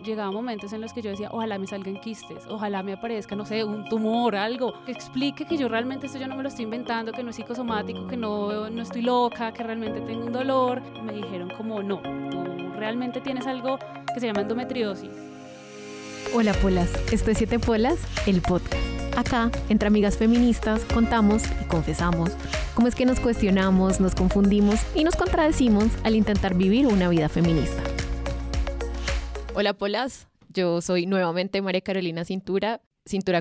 llegaba momentos en los que yo decía, ojalá me salgan quistes, ojalá me aparezca, no sé, un tumor, algo que explique que yo realmente esto yo no me lo estoy inventando, que no es psicosomático, que no estoy loca, que realmente tengo un dolor. Me dijeron como, no, tú realmente tienes algo que se llama endometriosis. Hola Polas, esto es 7 Polas, el podcast. Acá, entre amigas feministas, contamos y confesamos cómo es que nos cuestionamos, nos confundimos y nos contradecimos al intentar vivir una vida feminista. Hola Polas, yo soy nuevamente María Carolina Cintura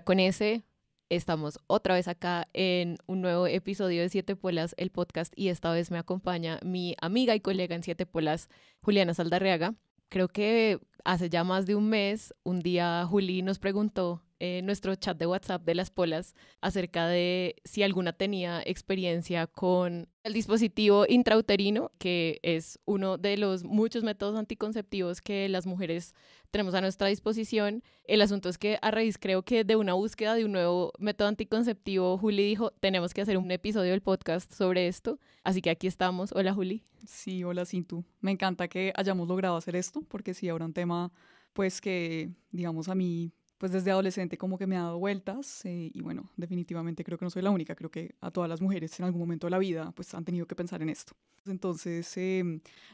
con S. Estamos otra vez acá en un nuevo episodio de 7 Polas, el podcast, y esta vez me acompaña mi amiga y colega en 7 Polas, Juliana Saldarriaga. Creo que hace ya más de un mes, un día Juli nos preguntó en nuestro chat de WhatsApp de las Polas acerca de si alguna tenía experiencia con el dispositivo intrauterino, que es uno de los muchos métodos anticonceptivos que las mujeres tenemos a nuestra disposición. El asunto es que a raíz, creo que de una búsqueda de un nuevo método anticonceptivo, Juli dijo, tenemos que hacer un episodio del podcast sobre esto. Así que aquí estamos. Hola, Juli. Sí, hola, Cintu. Me encanta que hayamos logrado hacer esto, porque sí, ahora un tema, pues que, digamos, a mí, pues desde adolescente como que me ha dado vueltas y bueno, definitivamente creo que no soy la única, creo que a todas las mujeres en algún momento de la vida, pues han tenido que pensar en esto. Entonces,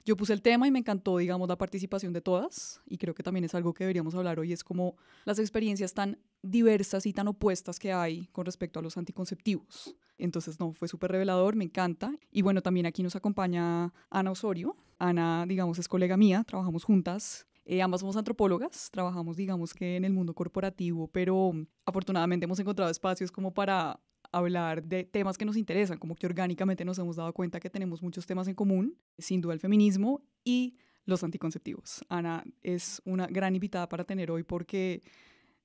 yo puse el tema y me encantó, digamos, la participación de todas y creo que también es algo que deberíamos hablar hoy, es como las experiencias tan diversas y tan opuestas que hay con respecto a los anticonceptivos. Entonces, no, fue súper revelador, me encanta. Y bueno, también aquí nos acompaña Ana Osorio. Ana, digamos, es colega mía, trabajamos juntas. Ambas somos antropólogas, trabajamos, digamos, que en el mundo corporativo, pero afortunadamente hemos encontrado espacios como para hablar de temas que nos interesan, como que orgánicamente nos hemos dado cuenta que tenemos muchos temas en común, sin duda el feminismo y los anticonceptivos. Ana es una gran invitada para tener hoy porque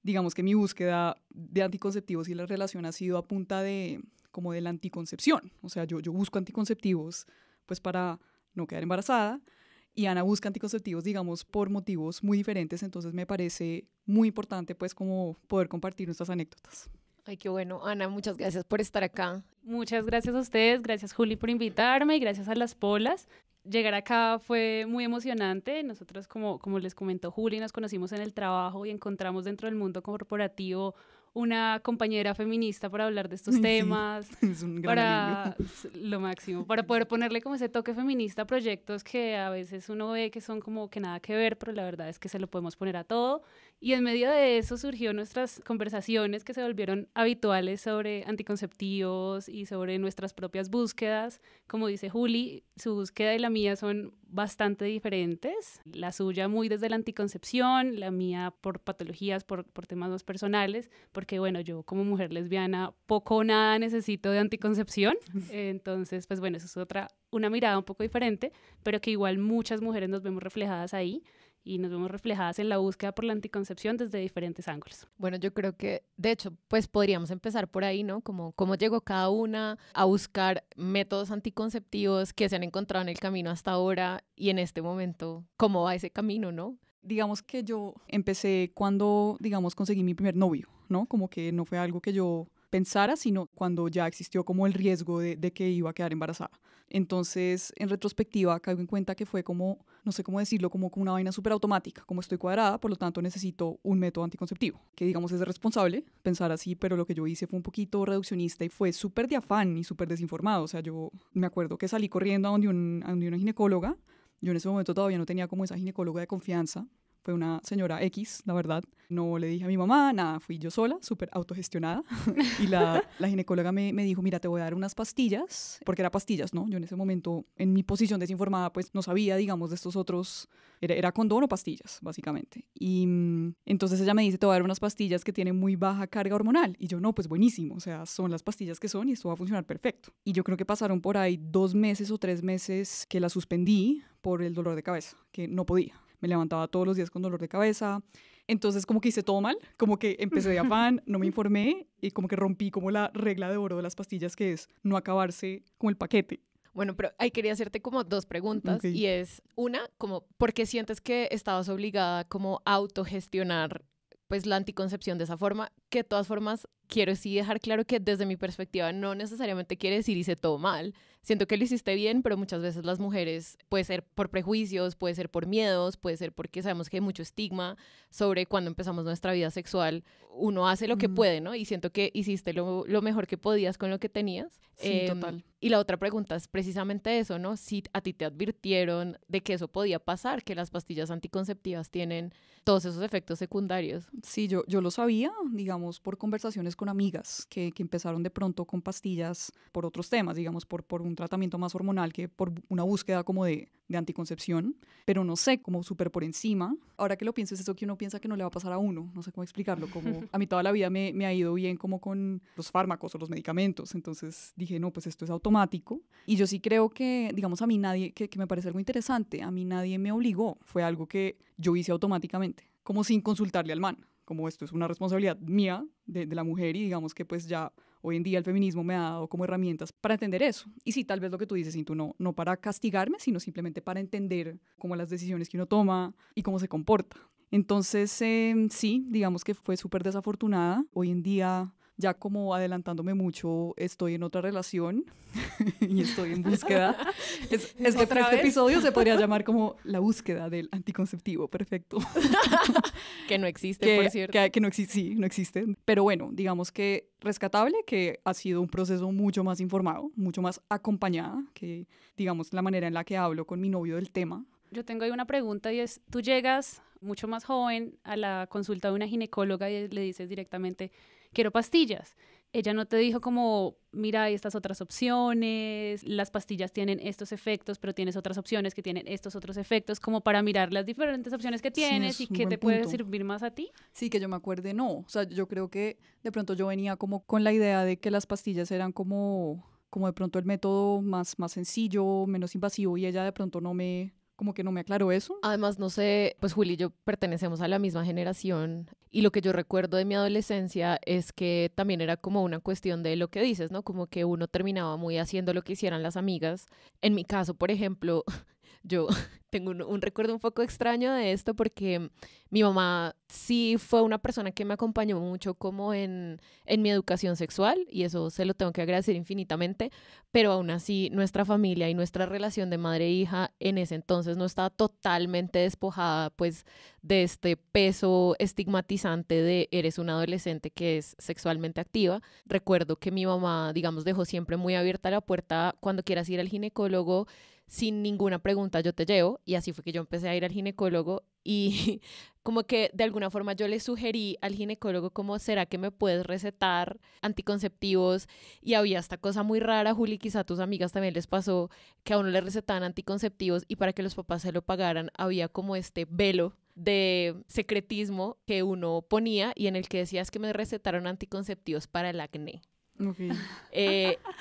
digamos que mi búsqueda de anticonceptivos y la relación ha sido a punta de como de la anticoncepción. O sea, yo busco anticonceptivos pues para no quedar embarazada y Ana busca anticonceptivos, digamos, por motivos muy diferentes. Entonces me parece muy importante pues como poder compartir nuestras anécdotas. Ay, qué bueno. Ana, muchas gracias por estar acá. Muchas gracias a ustedes, gracias Juli por invitarme y gracias a las Polas. Llegar acá fue muy emocionante. Nosotros, como les comentó Juli, nos conocimos en el trabajo y encontramos dentro del mundo corporativo una compañera feminista para hablar de estos temas. Sí, es un gran alivio. Lo máximo, para poder ponerle como ese toque feminista a proyectos que a veces uno ve que son como que nada que ver, pero la verdad es que se lo podemos poner a todo. Y en medio de eso surgió nuestras conversaciones que se volvieron habituales sobre anticonceptivos y sobre nuestras propias búsquedas. Como dice Juli, su búsqueda y la mía son bastante diferentes. La suya muy desde la anticoncepción, la mía por patologías, por temas más personales, porque bueno, yo como mujer lesbiana poco o nada necesito de anticoncepción. Entonces, pues bueno, eso es una mirada un poco diferente, pero que igual muchas mujeres nos vemos reflejadas ahí. Y nos vemos reflejadas en la búsqueda por la anticoncepción desde diferentes ángulos. Bueno, yo creo que, de hecho, pues podríamos empezar por ahí, ¿no? Como cómo llegó cada una a buscar métodos anticonceptivos que se han encontrado en el camino hasta ahora y en este momento, cómo va ese camino, ¿no? Digamos que yo empecé cuando, digamos, conseguí mi primer novio, ¿no? Como que no fue algo que yo pensara, sino cuando ya existió como el riesgo de que iba a quedar embarazada. Entonces, en retrospectiva, caigo en cuenta que fue como, no sé cómo decirlo, como una vaina súper automática. Como estoy cuadrada, por lo tanto necesito un método anticonceptivo, que digamos es responsable pensar así, pero lo que yo hice fue un poquito reduccionista y fue súper de afán y súper desinformado. O sea, yo me acuerdo que salí corriendo a donde una ginecóloga. Yo en ese momento todavía no tenía como esa ginecóloga de confianza. Fue una señora X, la verdad. No le dije a mi mamá, nada, fui yo sola, súper autogestionada. Y la ginecóloga me dijo, mira, te voy a dar unas pastillas, porque era pastillas, ¿no? Yo en ese momento, en mi posición desinformada, pues no sabía, digamos, de estos otros, era condón o pastillas, básicamente. Y entonces ella me dice, te voy a dar unas pastillas que tienen muy baja carga hormonal. Y yo, no, pues buenísimo, o sea, son las pastillas que son y esto va a funcionar perfecto. Y yo creo que pasaron por ahí 2 meses o 3 meses que la suspendí por el dolor de cabeza, que no podía. Me levantaba todos los días con dolor de cabeza. Entonces como que hice todo mal, como que empecé de afán, no me informé y como que rompí como la regla de oro de las pastillas, que es no acabarse como el paquete. Bueno, pero ahí quería hacerte como 2 preguntas. Okay. Y es una, como, ¿por qué sientes que estabas obligada como a autogestionar pues la anticoncepción de esa forma? Que de todas formas quiero sí dejar claro que desde mi perspectiva no necesariamente quiere decir hice todo mal, siento que lo hiciste bien, pero muchas veces las mujeres, puede ser por prejuicios, puede ser por miedos, puede ser porque sabemos que hay mucho estigma sobre cuando empezamos nuestra vida sexual. Uno hace lo que puede, ¿no? Y siento que hiciste lo mejor que podías con lo que tenías. Sí, total. Y la otra pregunta es precisamente eso, ¿no? Si a ti te advirtieron de que eso podía pasar, que las pastillas anticonceptivas tienen todos esos efectos secundarios. Sí, yo lo sabía, digamos, por conversaciones con amigas que empezaron de pronto con pastillas por otros temas, digamos, por un tratamiento más hormonal que por una búsqueda como de anticoncepción, pero no sé, como súper por encima. Ahora que lo pienso, es eso que uno piensa que no le va a pasar a uno, no sé cómo explicarlo, como a mí toda la vida me ha ido bien como con los fármacos o los medicamentos, entonces dije, no, pues esto es automático. Y yo sí creo que, digamos, a mí nadie, que me parece algo interesante, a mí nadie me obligó, fue algo que yo hice automáticamente, como sin consultarle al man, como esto es una responsabilidad mía de la mujer y digamos que pues ya hoy en día el feminismo me ha dado como herramientas para entender eso. Y sí, tal vez lo que tú dices, Cintu, no para castigarme, sino simplemente para entender cómo las decisiones que uno toma y cómo se comporta. Entonces, sí, digamos que fue súper desafortunada. Hoy en día, ya como adelantándome mucho, estoy en otra relación y estoy en búsqueda. Este episodio se podría llamar como la búsqueda del anticonceptivo perfecto. Que no existe, por cierto. Que no existe, sí, no existe. Pero bueno, digamos que rescatable, que ha sido un proceso mucho más informado, mucho más acompañada, que digamos la manera en la que hablo con mi novio del tema. Yo tengo ahí una pregunta y es, tú llegas mucho más joven a la consulta de una ginecóloga y le dices directamente, quiero pastillas. Ella no te dijo como, mira, hay estas otras opciones, las pastillas tienen estos efectos, pero tienes otras opciones que tienen estos otros efectos, como para mirar las diferentes opciones que tienes y qué te puede servir más a ti. Sí, que yo me acuerde, no. O sea, yo creo que de pronto yo venía como con la idea de que las pastillas eran como de pronto el método más sencillo, menos invasivo, y ella de pronto como que no me aclaró eso. Además, no sé, pues Juli y yo pertenecemos a la misma generación y lo que yo recuerdo de mi adolescencia es que también era como una cuestión de lo que dices, ¿no? Como que uno terminaba muy haciendo lo que hicieran las amigas. En mi caso, por ejemplo, yo tengo un recuerdo un poco extraño de esto porque mi mamá sí fue una persona que me acompañó mucho como en mi educación sexual y eso se lo tengo que agradecer infinitamente, pero aún así nuestra familia y nuestra relación de madre e hija en ese entonces no estaba totalmente despojada pues de este peso estigmatizante de eres una adolescente que es sexualmente activa. Recuerdo que mi mamá, digamos, dejó siempre muy abierta la puerta cuando quieras ir al ginecólogo, sin ninguna pregunta yo te llevo, y así fue que yo empecé a ir al ginecólogo y como que de alguna forma yo le sugerí al ginecólogo como, ¿será que me puedes recetar anticonceptivos? Y había esta cosa muy rara, Juli, quizá a tus amigas también les pasó, que a uno le recetaban anticonceptivos y para que los papás se lo pagaran había como este velo de secretismo que uno ponía y en el que decías que me recetaron anticonceptivos para el acné. Okay.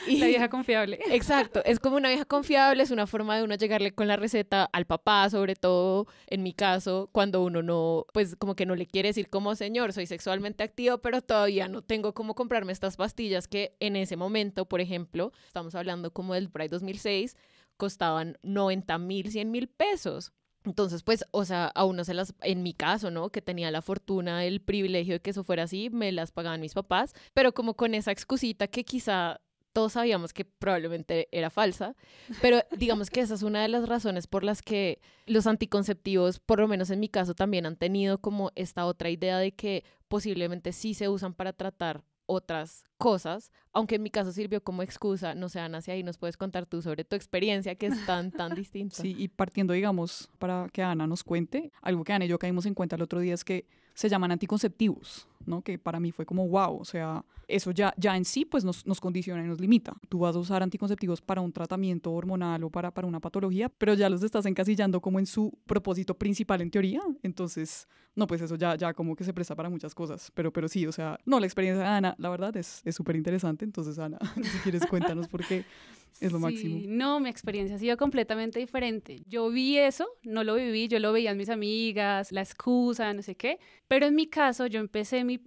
Y la vieja confiable. Exacto, es como una vieja confiable, es una forma de uno llegarle con la receta al papá, sobre todo en mi caso, cuando uno no, pues como que no le quiere decir como señor, soy sexualmente activo, pero todavía no tengo cómo comprarme estas pastillas que en ese momento, por ejemplo, estamos hablando como del Pride 2006, costaban 90,000, 100,000 pesos. Entonces, pues, o sea, a uno en mi caso, ¿no? Que tenía la fortuna, el privilegio de que eso fuera así, me las pagaban mis papás, pero como con esa excusita que quizá todos sabíamos que probablemente era falsa, pero digamos que esa es una de las razones por las que los anticonceptivos, por lo menos en mi caso, también han tenido como esta otra idea de que posiblemente sí se usan para tratar otras cosas, aunque en mi caso sirvió como excusa. No sé, Ana, si ahí nos puedes contar tú sobre tu experiencia que es tan distinta. Sí, y partiendo, digamos, para que Ana nos cuente, algo que Ana y yo caímos en cuenta el otro día es que se llaman anticonceptivos, ¿no? Que para mí fue como wow, o sea, eso ya en sí pues nos condiciona y nos limita. Tú vas a usar anticonceptivos para un tratamiento hormonal o para una patología, pero ya los estás encasillando como en su propósito principal en teoría, entonces, no, pues eso ya como que se presta para muchas cosas, pero sí, o sea, no, la experiencia de Ana, la verdad, es súper interesante, entonces Ana, si quieres cuéntanos por qué. Es lo máximo. No, mi experiencia ha sido completamente diferente. Yo vi eso, no lo viví, yo lo veía en mis amigas, la excusa, no sé qué, pero en mi caso yo empecé mi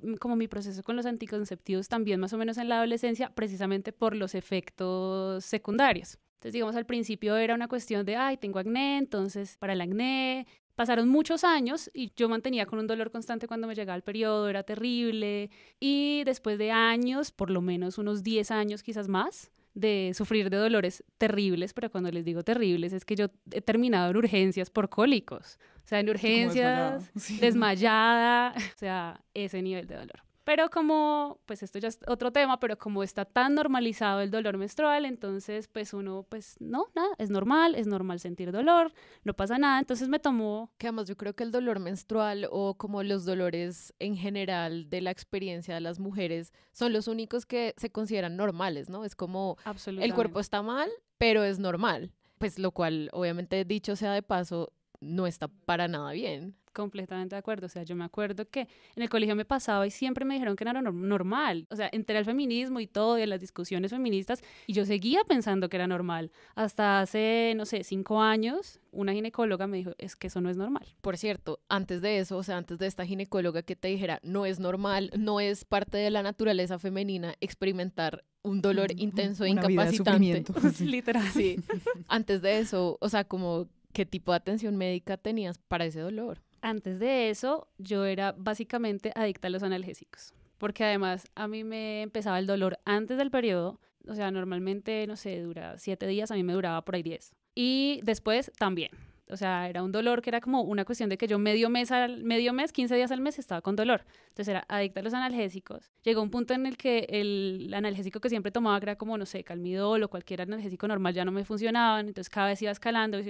proceso con los anticonceptivos también más o menos en la adolescencia, precisamente por los efectos secundarios. Entonces, digamos, al principio era una cuestión de, ay, tengo acné, entonces para el acné. Pasaron muchos años y yo mantenía con un dolor constante cuando me llegaba el periodo, era terrible. Y después de años, por lo menos unos 10 años, quizás más, de sufrir de dolores terribles, pero cuando les digo terribles es que yo he terminado en urgencias por cólicos, o sea, en urgencias, desmayada, o sea, ese nivel de dolor. Pero como, pues esto ya es otro tema, pero como está tan normalizado el dolor menstrual, entonces pues uno, pues no, nada, es normal sentir dolor, no pasa nada, entonces me tomó... Que además yo creo que el dolor menstrual o como los dolores en general de la experiencia de las mujeres son los únicos que se consideran normales, ¿no? Es como el cuerpo está mal, pero es normal, pues lo cual obviamente dicho sea de paso, no está para nada bien. Completamente de acuerdo, o sea, yo me acuerdo que en el colegio me pasaba y siempre me dijeron que era normal, o sea, entré al feminismo y todo, y a las discusiones feministas, y yo seguía pensando que era normal, hasta hace, no sé, 5 años, una ginecóloga me dijo, es que eso no es normal. Por cierto, antes de eso, o sea, antes de esta ginecóloga que te dijera, no es normal, no es parte de la naturaleza femenina experimentar un dolor intenso e incapacitante. Literal. Sí. Antes de eso, o sea, como, ¿qué tipo de atención médica tenías para ese dolor? Antes de eso, yo era básicamente adicta a los analgésicos, porque además a mí me empezaba el dolor antes del periodo, o sea, normalmente, no sé, dura 7 días, a mí me duraba por ahí 10. Y después también, o sea, era un dolor que era como una cuestión de que yo medio mes, 15 días al mes estaba con dolor. Entonces era adicta a los analgésicos. Llegó un punto en el que el analgésico que siempre tomaba, que era como, no sé, Calmidol o cualquier analgésico normal, ya no me funcionaban, entonces cada vez iba escalando,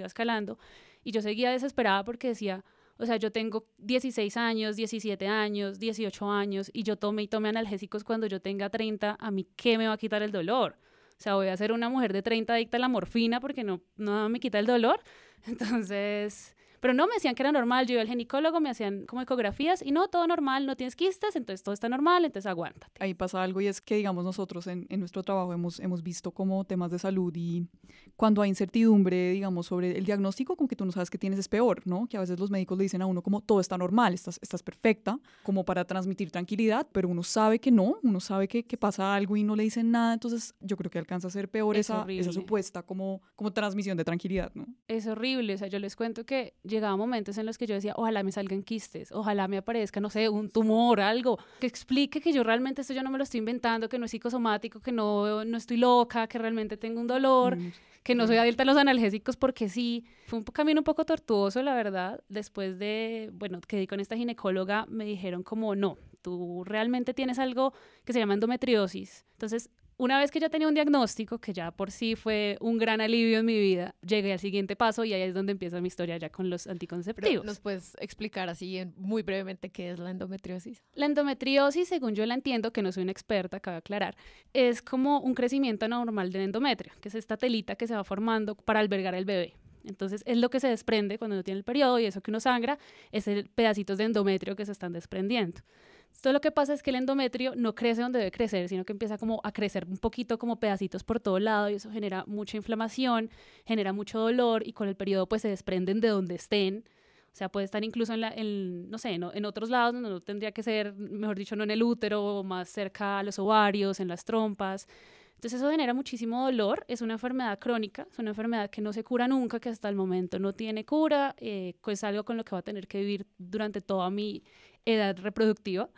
y yo seguía desesperada porque decía... O sea, yo tengo 16 años, 17 años, 18 años y yo tome analgésicos cuando yo tenga 30, ¿a mí qué me va a quitar el dolor? O sea, voy a ser una mujer de 30 adicta a la morfina porque no me quita el dolor. Entonces, pero no, me decían que era normal. Yo iba al ginecólogo, me hacían como ecografías y no, todo normal, no tienes quistes, entonces todo está normal, entonces aguántate. Ahí pasa algo y es que, digamos, nosotros en nuestro trabajo hemos visto como temas de salud y cuando hay incertidumbre, digamos, sobre el diagnóstico, como que tú no sabes qué tienes, es peor, ¿no? Que a veces los médicos le dicen a uno como todo está normal, estás perfecta, como para transmitir tranquilidad, pero uno sabe que no, uno sabe que pasa algo y no le dicen nada, entonces yo creo que alcanza a ser peor esa supuesta como transmisión de tranquilidad, ¿no? Es horrible, o sea, yo les cuento que llegaba momentos en los que yo decía, ojalá me salgan quistes, ojalá me aparezca, no sé, un tumor, algo, que explique que yo realmente esto yo no me lo estoy inventando, que no es psicosomático, que no estoy loca, que realmente tengo un dolor, que no soy adicta a los analgésicos porque sí. Fue un camino un poco tortuoso, la verdad. Después de, bueno, que di con esta ginecóloga, me dijeron como, no, tú realmente tienes algo que se llama endometriosis. Entonces, una vez que ya tenía un diagnóstico, que ya por sí fue un gran alivio en mi vida, llegué al siguiente paso y ahí es donde empieza mi historia ya con los anticonceptivos. Pero ¿nos puedes explicar así muy brevemente qué es la endometriosis? La endometriosis, según yo la entiendo, que no soy una experta, cabe aclarar, es como un crecimiento anormal del endometrio, que es esta telita que se va formando para albergar el bebé. Entonces es lo que se desprende cuando uno tiene el periodo y eso que uno sangra es el pedacitos de endometrio que se están desprendiendo. Entonces lo que pasa es que el endometrio no crece donde debe crecer, sino que empieza como a crecer un poquito como pedacitos por todo lado y eso genera mucha inflamación, genera mucho dolor y con el periodo pues se desprenden de donde estén. O sea, puede estar incluso en otros lados donde no tendría que ser, mejor dicho, no en el útero, más cerca a los ovarios, en las trompas. Entonces eso genera muchísimo dolor, es una enfermedad crónica, es una enfermedad que no se cura nunca, que hasta el momento no tiene cura, es algo con lo que voy a tener que vivir durante toda mi edad reproductiva.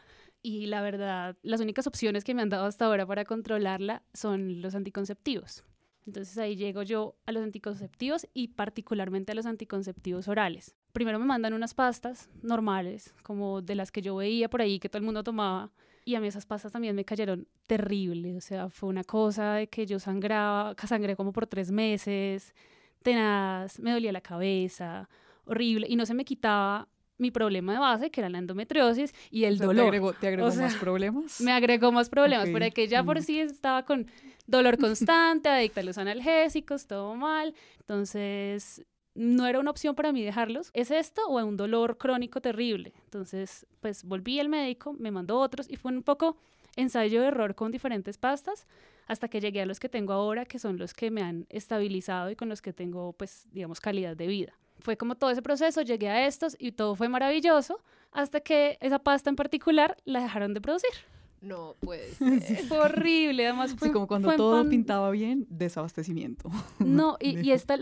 Y la verdad, las únicas opciones que me han dado hasta ahora para controlarla son los anticonceptivos. Entonces ahí llego yo a los anticonceptivos y particularmente a los anticonceptivos orales. Primero me mandan unas pastas normales, como de las que yo veía por ahí que todo el mundo tomaba. Y a mí esas pastas también me cayeron terrible. O sea, fue una cosa de que yo sangré como por 3 meses, tenaz, me dolía la cabeza, horrible. Y no se me quitaba mi problema de base, que era la endometriosis y el dolor. ¿Te agregó más problemas? Me agregó más problemas, Okay. pero que ya por sí estaba con dolor constante, adicta a los analgésicos, todo mal. Entonces, no era una opción para mí dejarlos. ¿Es esto o un dolor crónico terrible? Entonces, pues volví al médico, me mandó otros y fue un poco ensayo de error con diferentes pastas hasta que llegué a los que tengo ahora, que son los que me han estabilizado y con los que tengo, pues, digamos, calidad de vida. Fue como todo ese proceso, llegué a estos y todo fue maravilloso hasta que esa pasta en particular la dejaron de producir. No puede ser. Fue horrible, además fue, Sí, como cuando fue en todo pan- pintaba bien, desabastecimiento. No, y esta,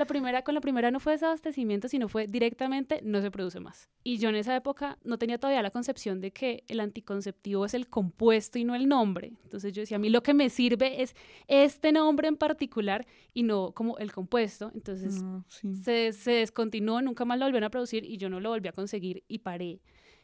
con la primera no fue desabastecimiento, sino fue directamente no se produce más. Y yo en esa época no tenía todavía la concepción de que el anticonceptivo es el compuesto y no el nombre. Entonces yo decía, a mí lo que me sirve es este nombre en particular y no como el compuesto. Entonces Sí. se descontinuó, nunca más lo volvieron a producir y yo no lo volví a conseguir y paré.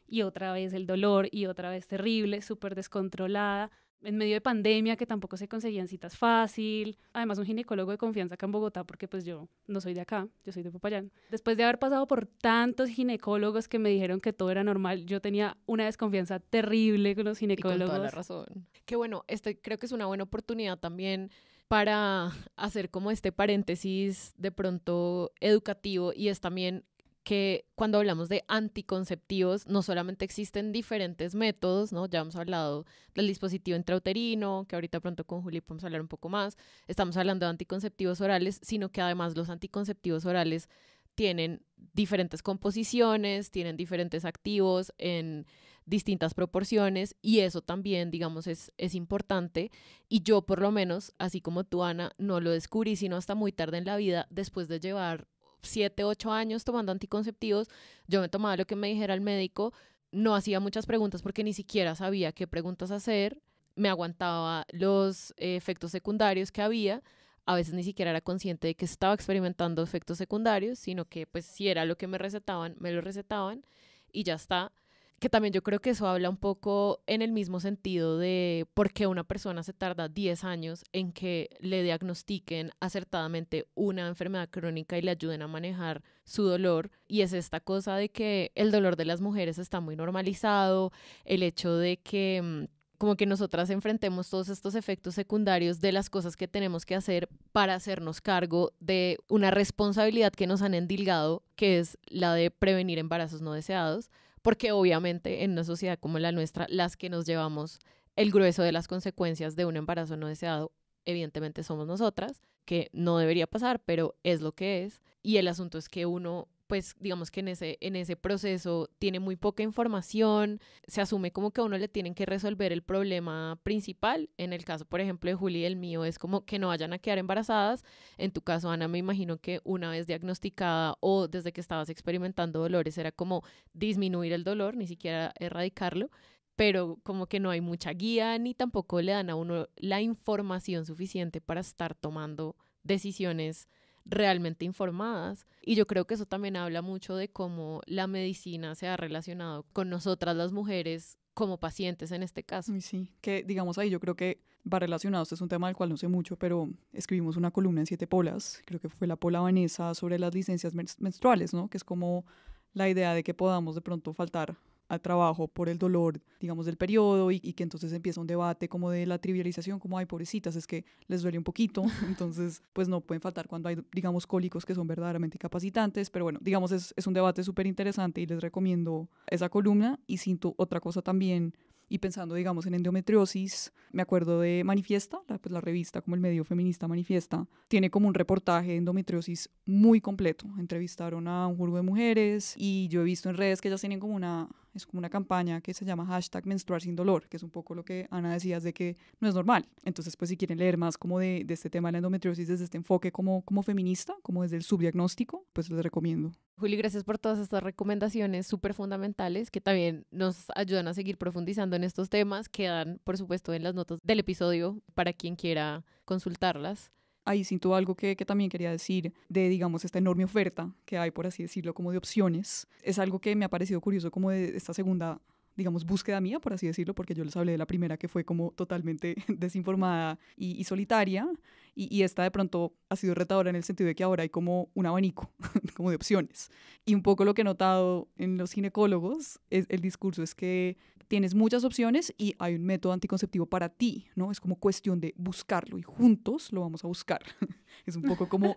Y otra vez el dolor y otra vez terrible, súper descontrolada. En medio de pandemia, que tampoco se conseguían citas fácil. Además, un ginecólogo de confianza acá en Bogotá, porque pues yo no soy de acá, yo soy de Popayán. Después de haber pasado por tantos ginecólogos que me dijeron que todo era normal, yo tenía una desconfianza terrible con los Y con ginecólogos. toda la razón. Que bueno, creo que es una buena oportunidad también para hacer como este paréntesis de pronto educativo, y es también que cuando hablamos de anticonceptivos no solamente existen diferentes métodos, ¿no? Ya hemos hablado del dispositivo intrauterino, que ahorita pronto con Juli podemos hablar un poco más, estamos hablando de anticonceptivos orales, sino que además los anticonceptivos orales tienen diferentes composiciones, tienen diferentes activos en distintas proporciones, y eso también, digamos, es importante. Y yo, por lo menos, así como tú, Ana, no lo descubrí sino hasta muy tarde en la vida, después de llevar 7, 8 años tomando anticonceptivos. Yo me tomaba lo que me dijera el médico, no hacía muchas preguntas porque ni siquiera sabía qué preguntas hacer, me aguantaba los efectos secundarios que había. A veces ni siquiera era consciente de que estaba experimentando efectos secundarios, sino que pues si era lo que me recetaban, me lo recetaban y ya está. Que también yo creo que eso habla un poco en el mismo sentido de por qué una persona se tarda 10 años en que le diagnostiquen acertadamente una enfermedad crónica y le ayuden a manejar su dolor. Y es esta cosa de que el dolor de las mujeres está muy normalizado, el hecho de que como que nosotras enfrentemos todos estos efectos secundarios de las cosas que tenemos que hacer para hacernos cargo de una responsabilidad que nos han endilgado, que es la de prevenir embarazos no deseados. Porque obviamente en una sociedad como la nuestra, las que nos llevamos el grueso de las consecuencias de un embarazo no deseado, evidentemente somos nosotras, que no debería pasar, pero es lo que es. Y el asunto es que uno, pues digamos que en ese proceso tiene muy poca información, se asume como que a uno le tienen que resolver el problema principal. En el caso, por ejemplo, de Juli y el mío, es como que no vayan a quedar embarazadas. En tu caso, Ana, me imagino que una vez diagnosticada o desde que estabas experimentando dolores era como disminuir el dolor, ni siquiera erradicarlo, pero como que no hay mucha guía ni tampoco le dan a uno la información suficiente para estar tomando decisiones realmente informadas. Y yo creo que eso también habla mucho de cómo la medicina se ha relacionado con nosotras las mujeres como pacientes en este caso. Sí, que digamos ahí yo creo que va relacionado, este es un tema del cual no sé mucho, pero escribimos una columna en 7 Polas, creo que fue la Pola Vanessa, sobre las licencias menstruales, ¿no? Que es como la idea de que podamos de pronto faltar al trabajo por el dolor, digamos, del periodo y que entonces empieza un debate como de la trivialización, como, ay, pobrecitas, es que les duele un poquito, entonces, pues no pueden faltar cuando hay, digamos, cólicos que son verdaderamente incapacitantes, pero bueno, digamos, es un debate súper interesante y les recomiendo esa columna. Y siento otra cosa también, y pensando, digamos, en endometriosis, me acuerdo de Manifiesta, la revista, como el medio feminista Manifiesta, tiene como un reportaje de endometriosis muy completo. Entrevistaron a un jurgo de mujeres y yo he visto en redes que ellas tienen como es como una campaña que se llama #menstruar_sin_dolor, que es un poco lo que Ana decías de que no es normal. Entonces, pues si quieren leer más como de este tema de la endometriosis desde este enfoque como feminista, como desde el subdiagnóstico, pues les recomiendo. Juli, gracias por todas estas recomendaciones súper fundamentales que también nos ayudan a seguir profundizando en estos temas. Quedan, por supuesto, en las notas del episodio para quien quiera consultarlas. Ahí siento algo que también quería decir de, digamos, esta enorme oferta que hay, por así decirlo, como de opciones. Es algo que me ha parecido curioso como de esta segunda, digamos, búsqueda mía, por así decirlo, porque yo les hablé de la primera que fue como totalmente desinformada y solitaria, y esta de pronto ha sido retadora en el sentido de que ahora hay como un abanico como de opciones. Y un poco lo que he notado en los ginecólogos, el discurso es que tienes muchas opciones y hay un método anticonceptivo para ti, ¿no? Es como cuestión de buscarlo y juntos lo vamos a buscar. Es un poco como,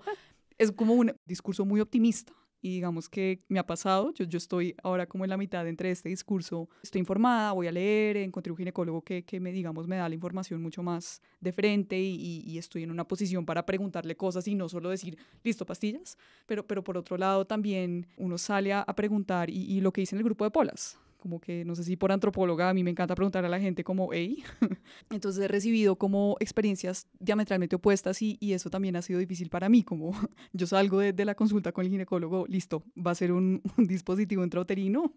es como un discurso muy optimista. Y digamos que me ha pasado, yo estoy ahora como en la mitad entre este discurso, estoy informada, voy a leer, encontré un ginecólogo que me, digamos, me da la información mucho más de frente y estoy en una posición para preguntarle cosas y no solo decir, listo, pastillas, pero por otro lado también uno sale a preguntar y lo que dice en el grupo de Polas, como que no sé si por antropóloga, a mí me encanta preguntar a la gente como, hey, entonces he recibido como experiencias diametralmente opuestas y eso también ha sido difícil para mí, como yo salgo de la consulta con el ginecólogo, listo, va a ser un dispositivo intrauterino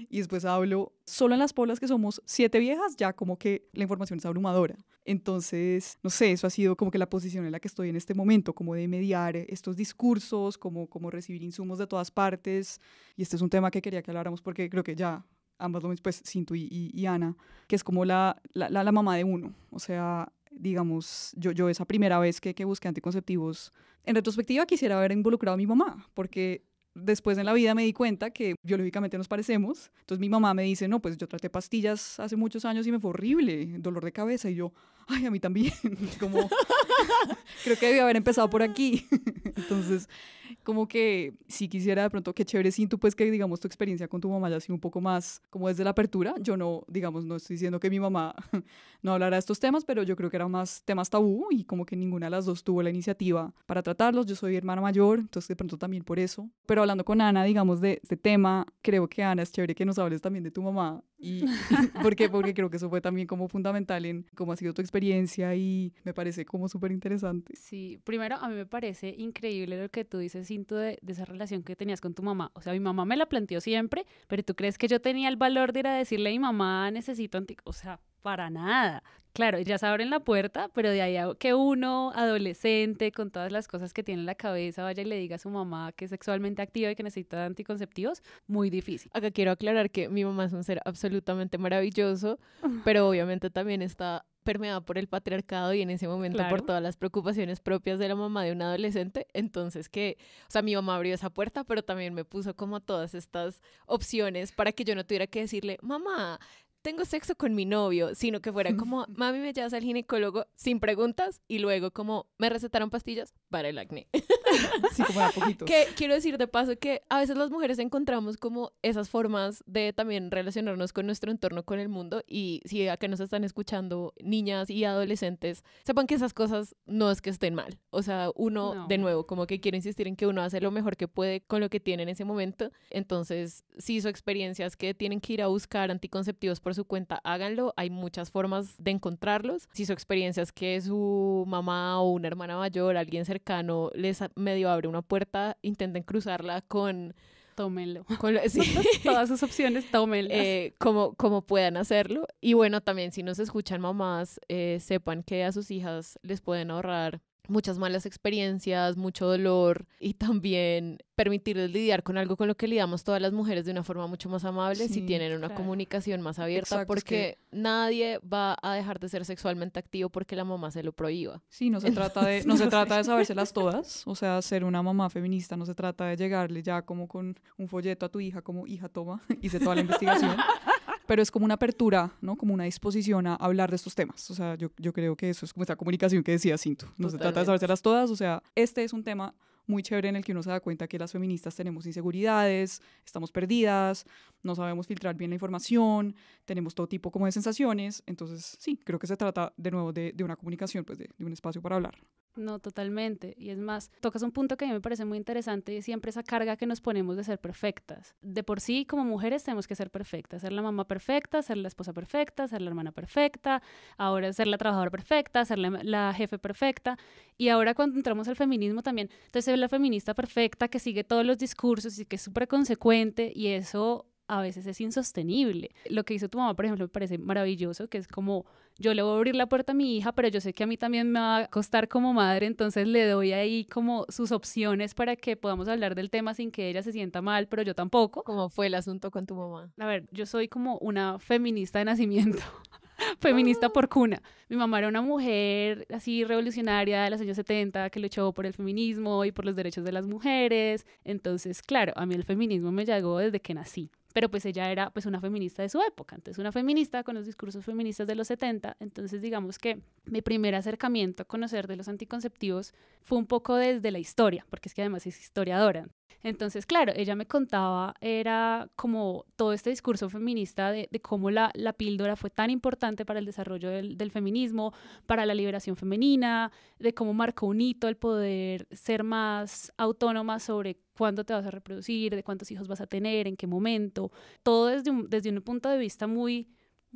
y después hablo solo en las polas que somos 7 viejas, ya como que la información es abrumadora. Entonces, no sé, eso ha sido como que la posición en la que estoy en este momento, como de mediar estos discursos, como recibir insumos de todas partes. Y este es un tema que quería que habláramos porque creo que ya ambas lo mismo, pues Cintu y Ana, que es como la mamá de uno. O sea, digamos, yo esa primera vez que busqué anticonceptivos, en retrospectiva quisiera haber involucrado a mi mamá, porque después en la vida me di cuenta que biológicamente nos parecemos. Entonces mi mamá me dice, no, pues yo traté pastillas hace muchos años y me fue horrible, dolor de cabeza. Y yo, ay, a mí también. Como, creo que debí haber empezado por aquí. Entonces, como que si quisiera de pronto, qué chévere, sin tú, pues que digamos tu experiencia con tu mamá haya sido un poco más como desde la apertura. Yo no, digamos, no estoy diciendo que mi mamá no hablara de estos temas, pero yo creo que eran más temas tabú y como que ninguna de las dos tuvo la iniciativa para tratarlos. Yo soy hermana mayor, entonces de pronto también por eso. Pero hablando con Ana, digamos, de este tema, creo que Ana, es chévere que nos hables también de tu mamá. Y porque creo que eso fue también como fundamental en cómo ha sido tu experiencia y me parece como súper interesante. Sí, primero a mí me parece increíble lo que tú dices, Cinto, de esa relación que tenías con tu mamá. O sea, mi mamá me la planteó siempre, pero ¿tú crees que yo tenía el valor de ir a decirle a mi mamá, necesito o sea, para nada? Claro, ya se abren la puerta, pero de ahí a que uno, adolescente, con todas las cosas que tiene en la cabeza, vaya y le diga a su mamá que es sexualmente activa y que necesita anticonceptivos, muy difícil. Acá quiero aclarar que mi mamá es un ser absolutamente maravilloso, pero obviamente también está permeada por el patriarcado y en ese momento Claro. por todas las preocupaciones propias de la mamá de un adolescente. Entonces o sea, mi mamá abrió esa puerta, pero también me puso como todas estas opciones para que yo no tuviera que decirle, mamá, tengo sexo con mi novio, sino que fuera como, mami, me llevas al ginecólogo sin preguntas y luego como, me recetaron pastillas para el acné. Sí, como a poquitos. Que quiero decir de paso que a veces las mujeres encontramos como esas formas de también relacionarnos con nuestro entorno, con el mundo, y si a que nos están escuchando niñas y adolescentes, sepan que esas cosas no es que estén mal. O sea, uno, No. de nuevo, como que quiero insistir en que uno hace lo mejor que puede con lo que tiene en ese momento. Entonces, si su experiencia es que tienen que ir a buscar anticonceptivos por su cuenta, háganlo. Hay muchas formas de encontrarlos. Si su experiencia es que su mamá o una hermana mayor, alguien cercano, les medio abre una puerta, intenten cruzarla con Tómenlo. sí, Todas sus opciones, tómenlas. como puedan hacerlo. Y bueno, también si nos escuchan mamás, sepan que a sus hijas les pueden ahorrar muchas malas experiencias, mucho dolor y también permitirles lidiar con algo con lo que lidiamos todas las mujeres de una forma mucho más amable si Sí, tienen una claro. comunicación más abierta. Exacto, es porque nadie va a dejar de ser sexualmente activo porque la mamá se lo prohíba. Sí, no se trata de sabérselas todas, o sea, ser una mamá feminista no se trata de llegarle ya como con un folleto a tu hija, como hija, toma, hice toda la investigación, pero es como una apertura, ¿no? Como una disposición a hablar de estos temas, o sea, yo creo que eso es como esta comunicación que decía Cinto, no se trata de Totalmente. sabérselas todas, o sea, este es un tema muy chévere en el que uno se da cuenta que las feministas tenemos inseguridades, estamos perdidas, no sabemos filtrar bien la información, tenemos todo tipo como de sensaciones, entonces sí, creo que se trata de nuevo de una comunicación, pues de un espacio para hablar. No, totalmente. Y es más, tocas un punto que a mí me parece muy interesante, y siempre esa carga que nos ponemos de ser perfectas. De por sí, como mujeres, tenemos que ser perfectas. Ser la mamá perfecta, ser la esposa perfecta, ser la hermana perfecta, ahora ser la trabajadora perfecta, ser la jefe perfecta. Y ahora cuando entramos al feminismo también, entonces se ve la feminista perfecta que sigue todos los discursos y que es súper consecuente, y eso a veces es insostenible. Lo que hizo tu mamá, por ejemplo, me parece maravilloso, que es como, yo le voy a abrir la puerta a mi hija, pero yo sé que a mí también me va a costar como madre, entonces le doy ahí como sus opciones para que podamos hablar del tema sin que ella se sienta mal, pero yo tampoco. ¿Cómo fue el asunto con tu mamá? A ver, yo soy como una feminista de nacimiento. Feminista por cuna. Mi mamá era una mujer así revolucionaria de los años 70 que luchó por el feminismo y por los derechos de las mujeres. Entonces, claro, a mí el feminismo me llegó desde que nací. Pero pues ella era pues una feminista de su época, entonces una feminista con los discursos feministas de los 70, entonces digamos que mi primer acercamiento a conocer de los anticonceptivos fue un poco desde la historia, porque es que además es historiadora. Entonces, claro, ella me contaba, era como todo este discurso feminista de cómo la píldora fue tan importante para el desarrollo del feminismo, para la liberación femenina, de cómo marcó un hito el poder ser más autónoma sobre cuándo te vas a reproducir, de cuántos hijos vas a tener, en qué momento, todo desde un punto de vista un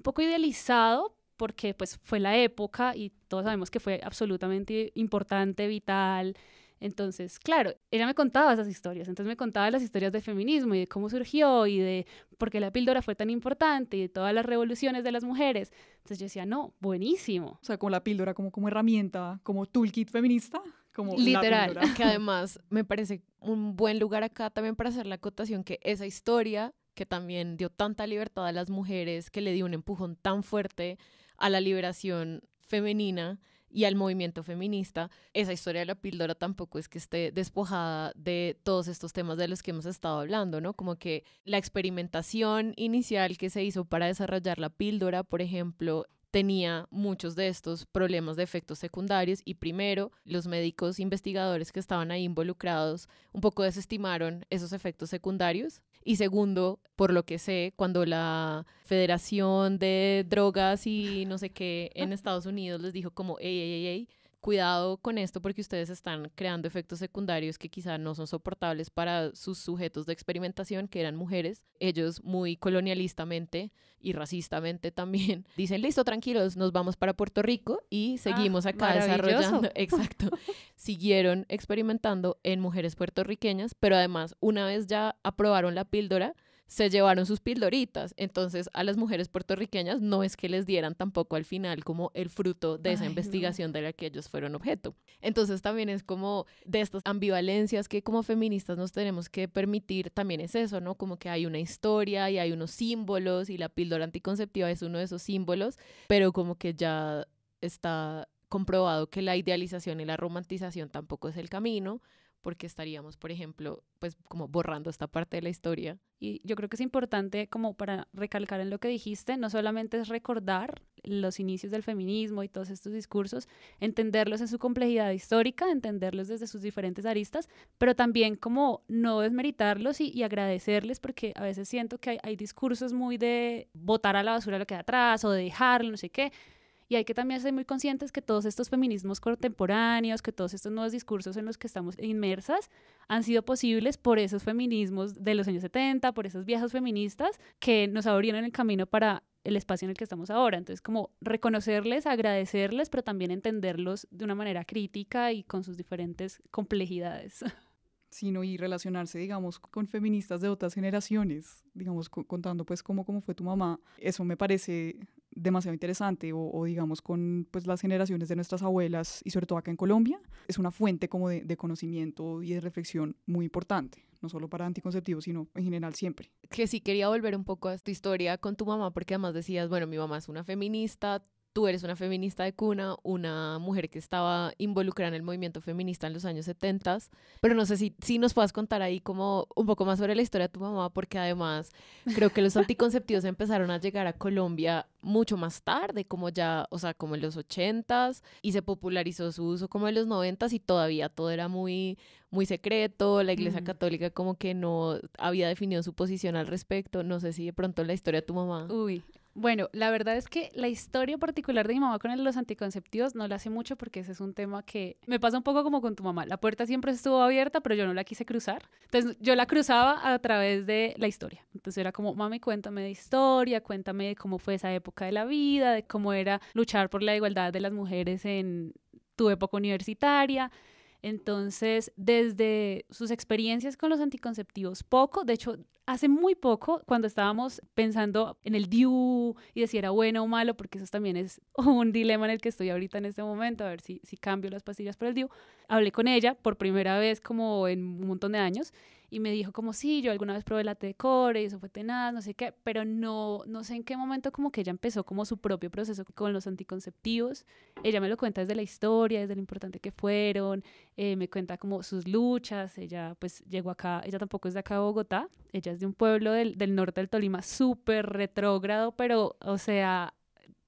poco idealizado, porque pues fue la época y todos sabemos que fue absolutamente importante, vital. Entonces, claro, ella me contaba esas historias, entonces me contaba las historias del feminismo y de cómo surgió y de por qué la píldora fue tan importante y de todas las revoluciones de las mujeres. Entonces yo decía, no, buenísimo. O sea, como la píldora como herramienta, como toolkit feminista, como literal, la píldora. que además me parece un buen lugar acá también para hacer la acotación que esa historia que también dio tanta libertad a las mujeres, que le dio un empujón tan fuerte a la liberación femenina y al movimiento feminista, esa historia de la píldora tampoco es que esté despojada de todos estos temas de los que hemos estado hablando, ¿no? Como que la experimentación inicial que se hizo para desarrollar la píldora, por ejemplo, tenía muchos de estos problemas de efectos secundarios y primero los médicos investigadores que estaban ahí involucrados un poco desestimaron esos efectos secundarios y segundo, por lo que sé, cuando la Federación de Drogas y no sé qué en Estados Unidos les dijo como ey, cuidado con esto porque ustedes están creando efectos secundarios que quizá no son soportables para sus sujetos de experimentación, que eran mujeres. Ellos muy colonialistamente y racistamente también dicen, listo, tranquilos, nos vamos para Puerto Rico y seguimos acá desarrollando. Exacto. Siguieron experimentando en mujeres puertorriqueñas, pero además, una vez ya aprobaron la píldora, se llevaron sus pildoritas. Entonces, a las mujeres puertorriqueñas no es que les dieran tampoco al final como el fruto de esa investigación de la que ellos fueron objeto. Entonces, también es como de estas ambivalencias que como feministas nos tenemos que permitir, también es eso, ¿no? Como que hay una historia y hay unos símbolos y la píldora anticonceptiva es uno de esos símbolos, pero como que ya está comprobado que la idealización y la romantización tampoco es el camino, porque estaríamos, por ejemplo, pues como borrando esta parte de la historia. Y yo creo que es importante como para recalcar en lo que dijiste, no solamente es recordar los inicios del feminismo y todos estos discursos, entenderlos en su complejidad histórica, entenderlos desde sus diferentes aristas, pero también como no desmeritarlos y agradecerles, porque a veces siento que hay discursos muy de botar a la basura lo que hay atrás o de dejarlo, no sé qué. Y hay que también ser muy conscientes que todos estos feminismos contemporáneos, que todos estos nuevos discursos en los que estamos inmersas han sido posibles por esos feminismos de los años 70, por esos viejos feministas que nos abrieron el camino para el espacio en el que estamos ahora. Entonces, como reconocerles, agradecerles, pero también entenderlos de una manera crítica y con sus diferentes complejidades. Sino y relacionarse, digamos, con feministas de otras generaciones, digamos, contando pues cómo fue tu mamá, eso me parece demasiado interesante, o digamos con pues las generaciones de nuestras abuelas y sobre todo acá en Colombia, es una fuente como de conocimiento y de reflexión muy importante, no solo para anticonceptivos, sino en general siempre. Que sí quería volver un poco a tu historia con tu mamá, porque además decías, bueno, mi mamá es una feminista, tú eres una feminista de cuna, una mujer que estaba involucrada en el movimiento feminista en los años 70, pero no sé si nos puedas contar ahí como un poco más sobre la historia de tu mamá, porque además creo que los anticonceptivos empezaron a llegar a Colombia mucho más tarde, como ya, o sea, como en los 80s, y se popularizó su uso como en los 90s y todavía todo era muy secreto, la Iglesia Católica como que no había definido su posición al respecto. No sé si de pronto la historia de tu mamá. Bueno, la verdad es que la historia particular de mi mamá con los anticonceptivos no la sé mucho porque ese es un tema que me pasa un poco como con tu mamá. La puerta siempre estuvo abierta, pero yo no la quise cruzar. Entonces yo la cruzaba a través de la historia. Entonces era como, mami, cuéntame de historia, cuéntame de cómo fue esa época de la vida, de cómo era luchar por la igualdad de las mujeres en tu época universitaria. Entonces, desde sus experiencias con los anticonceptivos, de hecho, hace muy poco, cuando estábamos pensando en el DIU y de si era bueno o malo, porque eso también es un dilema en el que estoy ahorita en este momento, a ver si cambio las pastillas por el DIU, hablé con ella por primera vez como en un montón de años y me dijo como sí, yo alguna vez probé la T-Core y eso fue tenaz, no sé qué, pero no sé en qué momento como que ella empezó como su propio proceso con los anticonceptivos. Ella me lo cuenta desde la historia, desde lo importante que fueron, me cuenta como sus luchas. Ella pues llegó acá, ella tampoco es de acá de Bogotá, ella es de un pueblo del norte del Tolima súper retrógrado, pero o sea,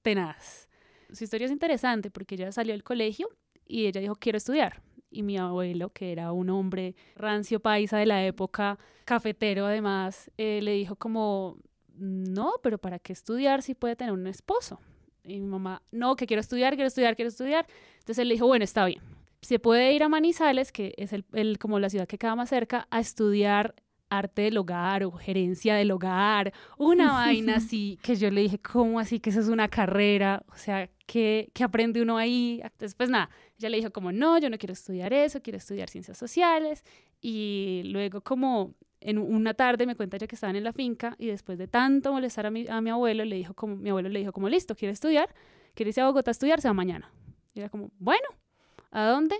tenaz. Su historia es interesante porque ella salió del colegio y ella dijo quiero estudiar. y mi abuelo, que era un hombre rancio paisa de la época, cafetero además, le dijo como, no, pero ¿para qué estudiar si puede tener un esposo? Y mi mamá, no, que quiero estudiar. Entonces él le dijo, bueno, está bien. Se puede ir a Manizales, que es como la ciudad que queda más cerca, a estudiar arte del hogar o gerencia del hogar, una vaina así, que yo le dije, ¿cómo así que eso es una carrera? O sea, ¿qué aprende uno ahí? Entonces, pues nada, ella le dijo como, no, yo no quiero estudiar eso, quiero estudiar ciencias sociales. Y luego como en una tarde me cuenta ella que estaban en la finca y después de tanto molestar a mi abuelo, mi abuelo le dijo como, listo, ¿quiere estudiar? ¿Quiere irse a Bogotá a estudiar? Se va mañana. Y era como, bueno, ¿a dónde?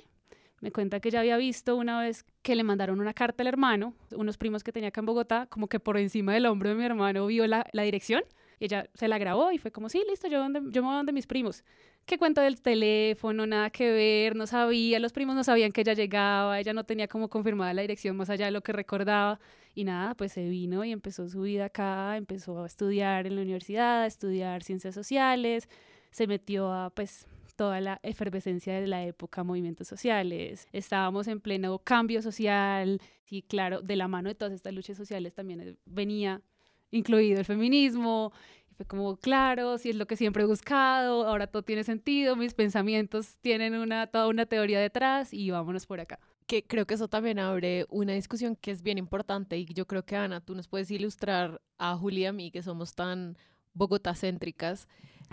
Me cuenta que ya había visto una vez que le mandaron una carta al hermano, unos primos que tenía acá en Bogotá, como que por encima del hombro de mi hermano vio la dirección y ella se la grabó y fue como, sí, listo, yo me voy a donde mis primos. ¿Qué cuento del teléfono? Nada que ver, no sabía, los primos no sabían que ella llegaba, ella no tenía como confirmada la dirección más allá de lo que recordaba y nada, pues se vino y empezó su vida acá, empezó a estudiar en la universidad, a estudiar ciencias sociales, se metió a pues toda la efervescencia de la época, movimientos sociales, estábamos en pleno cambio social, y claro, de la mano de todas estas luchas sociales también venía incluido el feminismo, y fue como, claro, si es lo que siempre he buscado, ahora todo tiene sentido, mis pensamientos tienen toda una teoría detrás, y vámonos por acá. Que creo que eso también abre una discusión que es bien importante, y yo creo que, Ana, tú nos puedes ilustrar a Juli y a mí, que somos tan bogotacéntricas.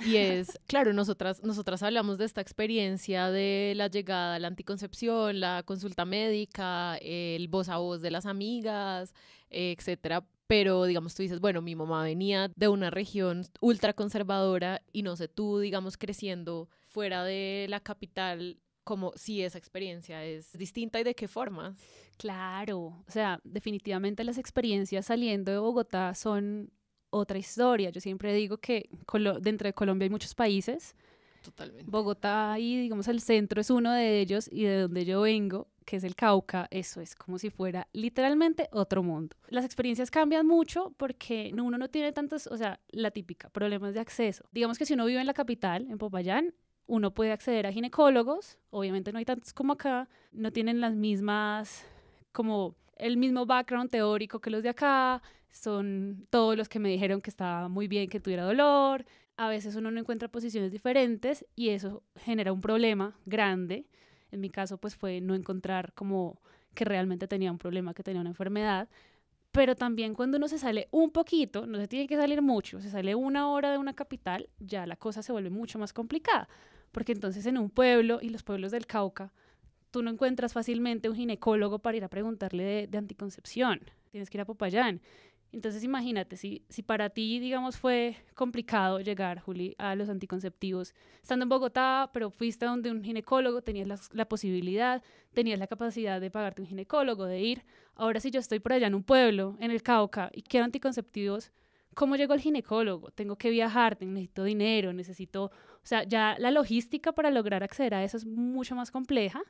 Y es, claro, nosotras hablamos de esta experiencia de la llegada a la anticoncepción, la consulta médica, el voz a voz de las amigas, etcétera. Pero, digamos, tú dices, bueno, mi mamá venía de una región ultra conservadora y no sé, tú, digamos, creciendo fuera de la capital, como si esa experiencia es distinta y de qué forma. Claro, o sea, definitivamente las experiencias saliendo de Bogotá son otra historia. Yo siempre digo que dentro de Colombia hay muchos países. Totalmente. Bogotá y digamos el centro es uno de ellos y de donde yo vengo, que es el Cauca, eso es como si fuera literalmente otro mundo. Las experiencias cambian mucho porque uno no tiene tantos, o sea, la típica, problemas de acceso. Digamos que si uno vive en la capital, en Popayán, uno puede acceder a ginecólogos, obviamente no hay tantos como acá, no tienen las mismas, como el mismo background teórico que los de acá, son todos los que me dijeron que estaba muy bien que tuviera dolor, a veces uno no encuentra posiciones diferentes y eso genera un problema grande. En mi caso pues fue no encontrar como que realmente tenía un problema, que tenía una enfermedad, pero también cuando uno se sale un poquito, no se tiene que salir mucho, se sale 1 hora de una capital, ya la cosa se vuelve mucho más complicada, porque entonces en un pueblo, y los pueblos del Cauca, tú no encuentras fácilmente un ginecólogo para ir a preguntarle de anticoncepción, tienes que ir a Popayán. Entonces imagínate, si para ti, digamos, fue complicado llegar, Juli, a los anticonceptivos, estando en Bogotá, pero fuiste a donde un ginecólogo, tenías la posibilidad, tenías la capacidad de pagarte un ginecólogo, de ir. Ahora si yo estoy por allá en un pueblo, en el Cauca, y quiero anticonceptivos, ¿cómo llego al ginecólogo? Tengo que viajar, necesito dinero, o sea, ya la logística para lograr acceder a eso es mucho más compleja.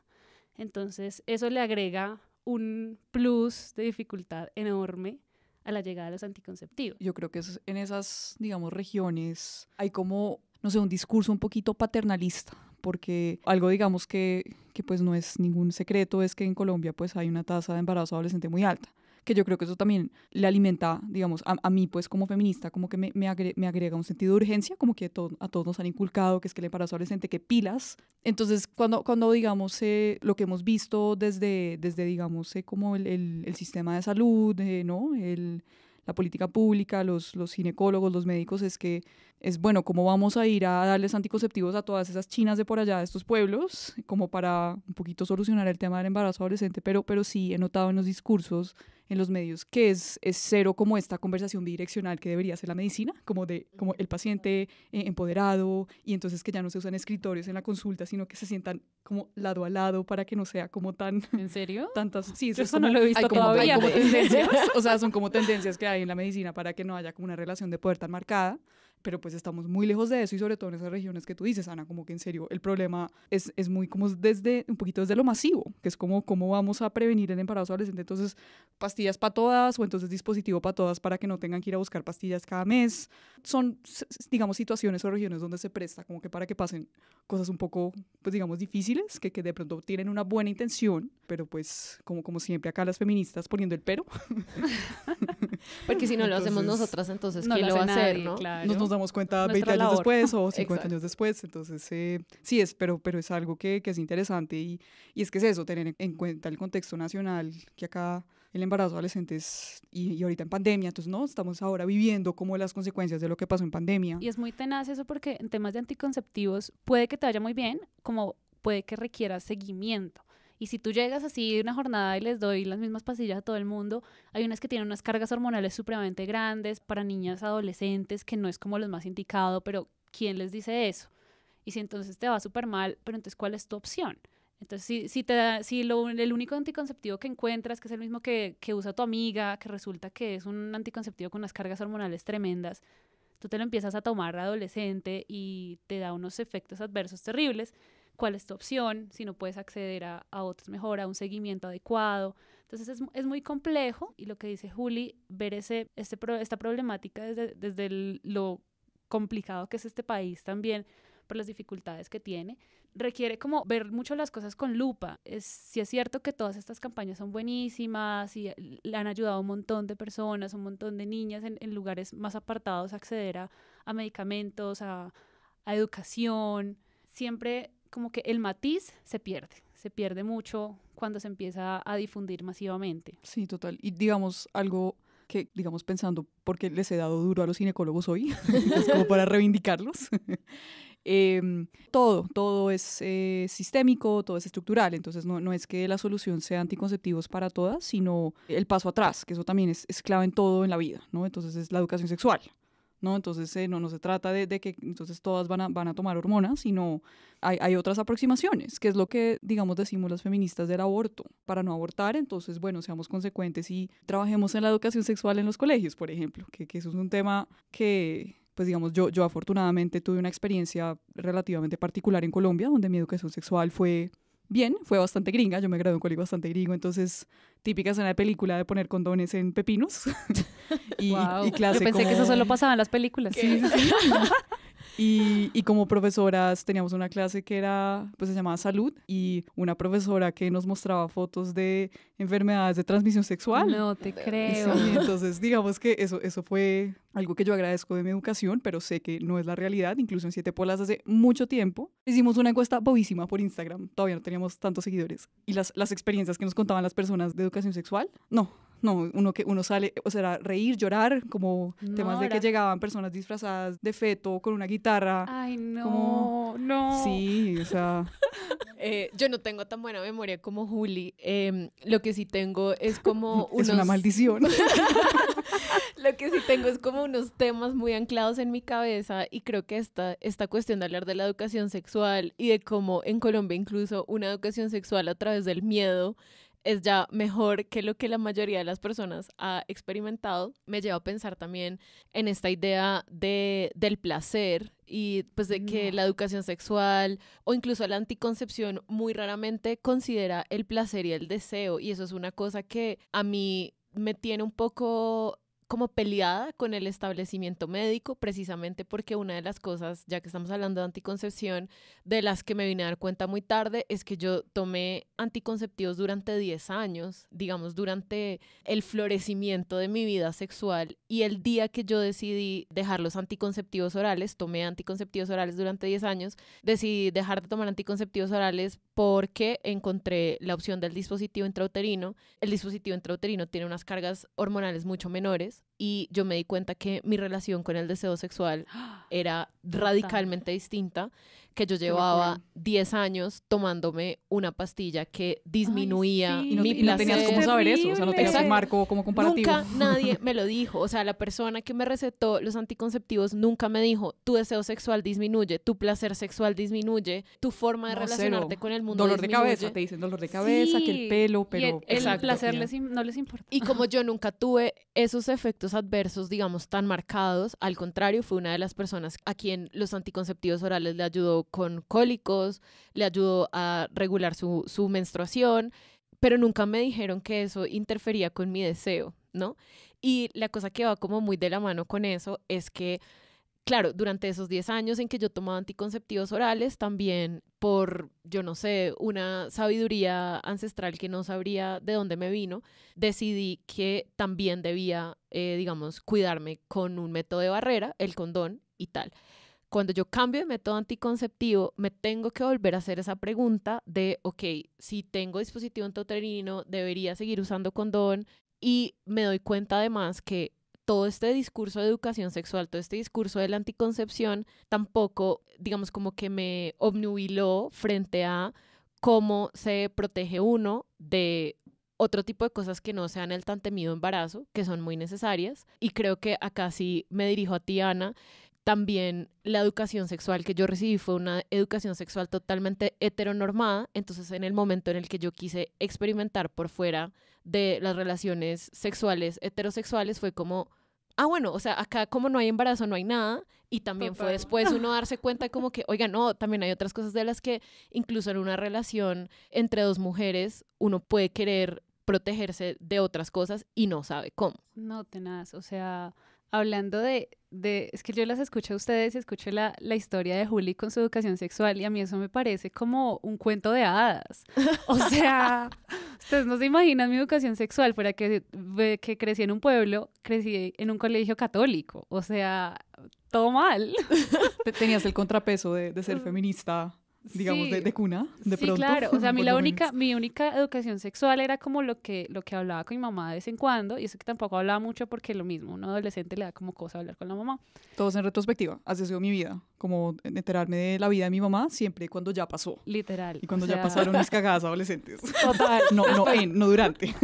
Entonces eso le agrega un plus de dificultad enorme a la llegada de los anticonceptivos. Yo creo que en esas, digamos, regiones hay como, no sé, un discurso un poquito paternalista, porque algo, digamos, que pues no es ningún secreto es que en Colombia pues hay una tasa de embarazo adolescente muy alta, que yo creo que eso también le alimenta, digamos, a mí pues como feminista, como que me agrega un sentido de urgencia, como que a todos nos han inculcado que es que el embarazo adolescente, que pilas. Entonces, cuando digamos, lo que hemos visto desde digamos, como el sistema de salud, ¿no? La política pública, los ginecólogos, los médicos, es que es bueno, ¿cómo vamos a ir a darles anticonceptivos a todas esas chinas de por allá, de estos pueblos, como para un poquito solucionar el tema del embarazo adolescente? Pero sí he notado en los discursos, en los medios, que es cero como esta conversación bidireccional que debería ser la medicina, como el paciente empoderado, y entonces que ya no se usan escritorios en la consulta, sino que se sientan como lado a lado para que no sea como tan... ¿En serio? Tantas, sí, eso no lo he visto todavía. Hay como tendencias, o sea, son como tendencias que hay en la medicina para que no haya como una relación de poder tan marcada. pero pues estamos muy lejos de eso y sobre todo en esas regiones que tú dices, Ana, como que en serio el problema es muy como desde un poquito desde lo masivo, que es como cómo vamos a prevenir el embarazo adolescente, entonces pastillas para todas o entonces dispositivo para todas para que no tengan que ir a buscar pastillas cada mes. Son, digamos, situaciones o regiones donde se presta como que para que pasen cosas un poco, pues digamos, difíciles, que de pronto tienen una buena intención, pero pues como siempre acá las feministas poniendo el pero. Porque si no lo hacemos Entonces, nosotras, entonces no ¿quién lo va a hace hacer, nadie, no? claro. Nos damos cuenta Nuestra 20 años labor. después o 50 Exacto. años después, entonces sí es, pero es algo que es interesante y es que es eso, tener en cuenta el contexto nacional, que acá el embarazo adolescente es, y ahorita en pandemia, entonces no, estamos ahora viviendo como las consecuencias de lo que pasó en pandemia. Y es muy tenaz eso porque en temas de anticonceptivos puede que te vaya muy bien, como puede que requiera seguimiento. Y si tú llegas así de una jornada y les doy las mismas pastillas a todo el mundo, hay unas que tienen unas cargas hormonales supremamente grandes para niñas adolescentes, que no es como los más indicado, pero ¿quién les dice eso? Y si entonces te va súper mal, pero entonces ¿cuál es tu opción? Entonces, si el único anticonceptivo que encuentras, que es el mismo que usa tu amiga, que resulta que es un anticonceptivo con unas cargas hormonales tremendas, tú te lo empiezas a tomar adolescente y te da unos efectos adversos terribles. ¿Cuál es tu opción? Si no puedes acceder a otros mejor, a un seguimiento adecuado. Entonces es muy complejo y lo que dice Juli, ver esta problemática desde lo complicado que es este país también, por las dificultades que tiene, requiere como ver mucho las cosas con lupa. Sí es cierto que todas estas campañas son buenísimas y le han ayudado a un montón de personas, un montón de niñas en lugares más apartados a acceder a medicamentos, a educación. Siempre como que el matiz se pierde mucho cuando se empieza a difundir masivamente. Sí, total. Y digamos algo que, digamos, pensando, porque les he dado duro a los ginecólogos hoy, es como para reivindicarlos. Todo es sistémico, todo es estructural, entonces no es que la solución sea anticonceptivos para todas, sino el paso atrás, que eso también es clave en todo en la vida, ¿no? Entonces es la educación sexual, ¿no? Entonces no se trata de que entonces todas van a tomar hormonas, sino hay otras aproximaciones, que es lo que, digamos, decimos las feministas del aborto. Para no abortar, entonces, bueno, seamos consecuentes y trabajemos en la educación sexual en los colegios, por ejemplo, que eso es un tema que, pues digamos, yo afortunadamente tuve una experiencia relativamente particular en Colombia, donde mi educación sexual fue bastante gringa, yo me gradué en un colegio bastante gringo, entonces típica escena de película de poner condones en pepinos y clase. Yo pensé que eso solo pasaba en las películas. Sí. Y como profesoras teníamos una clase que era, pues se llamaba Salud, y una profesora que nos mostraba fotos de enfermedades de transmisión sexual. No te creo. Sí, entonces digamos que eso fue algo que yo agradezco de mi educación, pero sé que no es la realidad. Incluso en 7 Polas hace mucho tiempo hicimos una encuesta bobísima por Instagram, todavía no teníamos tantos seguidores, y las experiencias que nos contaban las personas de educación sexual, no, uno sale, o sea, era reír, llorar, como No, temas de que llegaban personas disfrazadas de feto con una guitarra. Ay, no, como, no. Sí, o sea. Yo no tengo tan buena memoria como Juli. Lo que sí tengo es como Es una maldición. Lo que sí tengo es como unos temas muy anclados en mi cabeza y creo que esta cuestión de hablar de la educación sexual y de cómo en Colombia incluso una educación sexual a través del miedo es ya mejor que lo que la mayoría de las personas ha experimentado, me lleva a pensar también en esta idea del placer y pues de que la educación sexual o incluso la anticoncepción muy raramente considera el placer y el deseo, y eso es una cosa que a mí me tiene un poco como peleada con el establecimiento médico, precisamente porque una de las cosas, ya que estamos hablando de anticoncepción, de las que me vine a dar cuenta muy tarde, es que yo tomé anticonceptivos durante 10 años, digamos, durante el florecimiento de mi vida sexual, y el día que yo decidí dejar los anticonceptivos orales, tomé anticonceptivos orales durante 10 años, decidí dejar de tomar anticonceptivos orales porque encontré la opción del dispositivo intrauterino. El dispositivo intrauterino tiene unas cargas hormonales mucho menores y yo me di cuenta que mi relación con el deseo sexual era radicalmente distinta, que yo llevaba 10 años tomándome una pastilla que disminuía Ay, sí. Y no tenías placer. cómo saber eso, o sea, no tenías Exacto. un marco como comparativo. Nunca nadie me lo dijo, o sea, la persona que me recetó los anticonceptivos nunca me dijo, tu deseo sexual disminuye, tu placer sexual disminuye, tu forma de No, relacionarte cero. con el mundo Dolor de disminuye. cabeza, te dicen dolor de cabeza, que el pelo, y pero... el Exacto. placer no les importa. Y como yo nunca tuve esos efectos efectos adversos, digamos, tan marcados. Al contrario, fue una de las personas a quien los anticonceptivos orales le ayudó con cólicos, le ayudó a regular su menstruación, pero nunca me dijeron que eso interfería con mi deseo, ¿no? Y la cosa que va como muy de la mano con eso es que, claro, durante esos 10 años en que yo tomaba anticonceptivos orales, también por, yo no sé, una sabiduría ancestral que no sabría de dónde me vino, decidí que también debía, digamos, cuidarme con un método de barrera, el condón y tal. Cuando yo cambio de método anticonceptivo, me tengo que volver a hacer esa pregunta de, ok, si tengo dispositivo intrauterino, ¿debería seguir usando condón? Y me doy cuenta además que todo este discurso de educación sexual, todo este discurso de la anticoncepción, tampoco, digamos, como que me obnubiló frente a cómo se protege uno de otro tipo de cosas que no sean el tan temido embarazo, que son muy necesarias. Y creo que acá sí me dirijo a ti, Ana. También la educación sexual que yo recibí fue una educación sexual totalmente heteronormada, entonces en el momento en el que yo quise experimentar por fuera de las relaciones sexuales heterosexuales fue como, bueno, o sea, acá como no hay embarazo no hay nada, y también fue después uno darse cuenta como que, oiga, no, también hay otras cosas de las que incluso en una relación entre dos mujeres uno puede querer protegerse de otras cosas y no sabe cómo. No, tenaz, o sea, hablando es que yo las escucho a ustedes y escucho la historia de Juli con su educación sexual y a mí eso me parece como un cuento de hadas. O sea, ustedes no se imaginan mi educación sexual, fuera que crecí en un pueblo, crecí en un colegio católico, o sea, todo mal. Tenías el contrapeso de ser feminista, digamos, Sí. de cuna, de pronto. Sí, claro. O sea, por lo menos. mi única educación sexual era como lo que hablaba con mi mamá de vez en cuando, y eso que tampoco hablaba mucho porque lo mismo, un adolescente le da como cosa hablar con la mamá. Todos en retrospectiva, así ha sido mi vida, como enterarme de la vida de mi mamá siempre cuando ya pasó. Literal. Y cuando o ya sea, pasaron mis cagadas adolescentes. Total. No durante.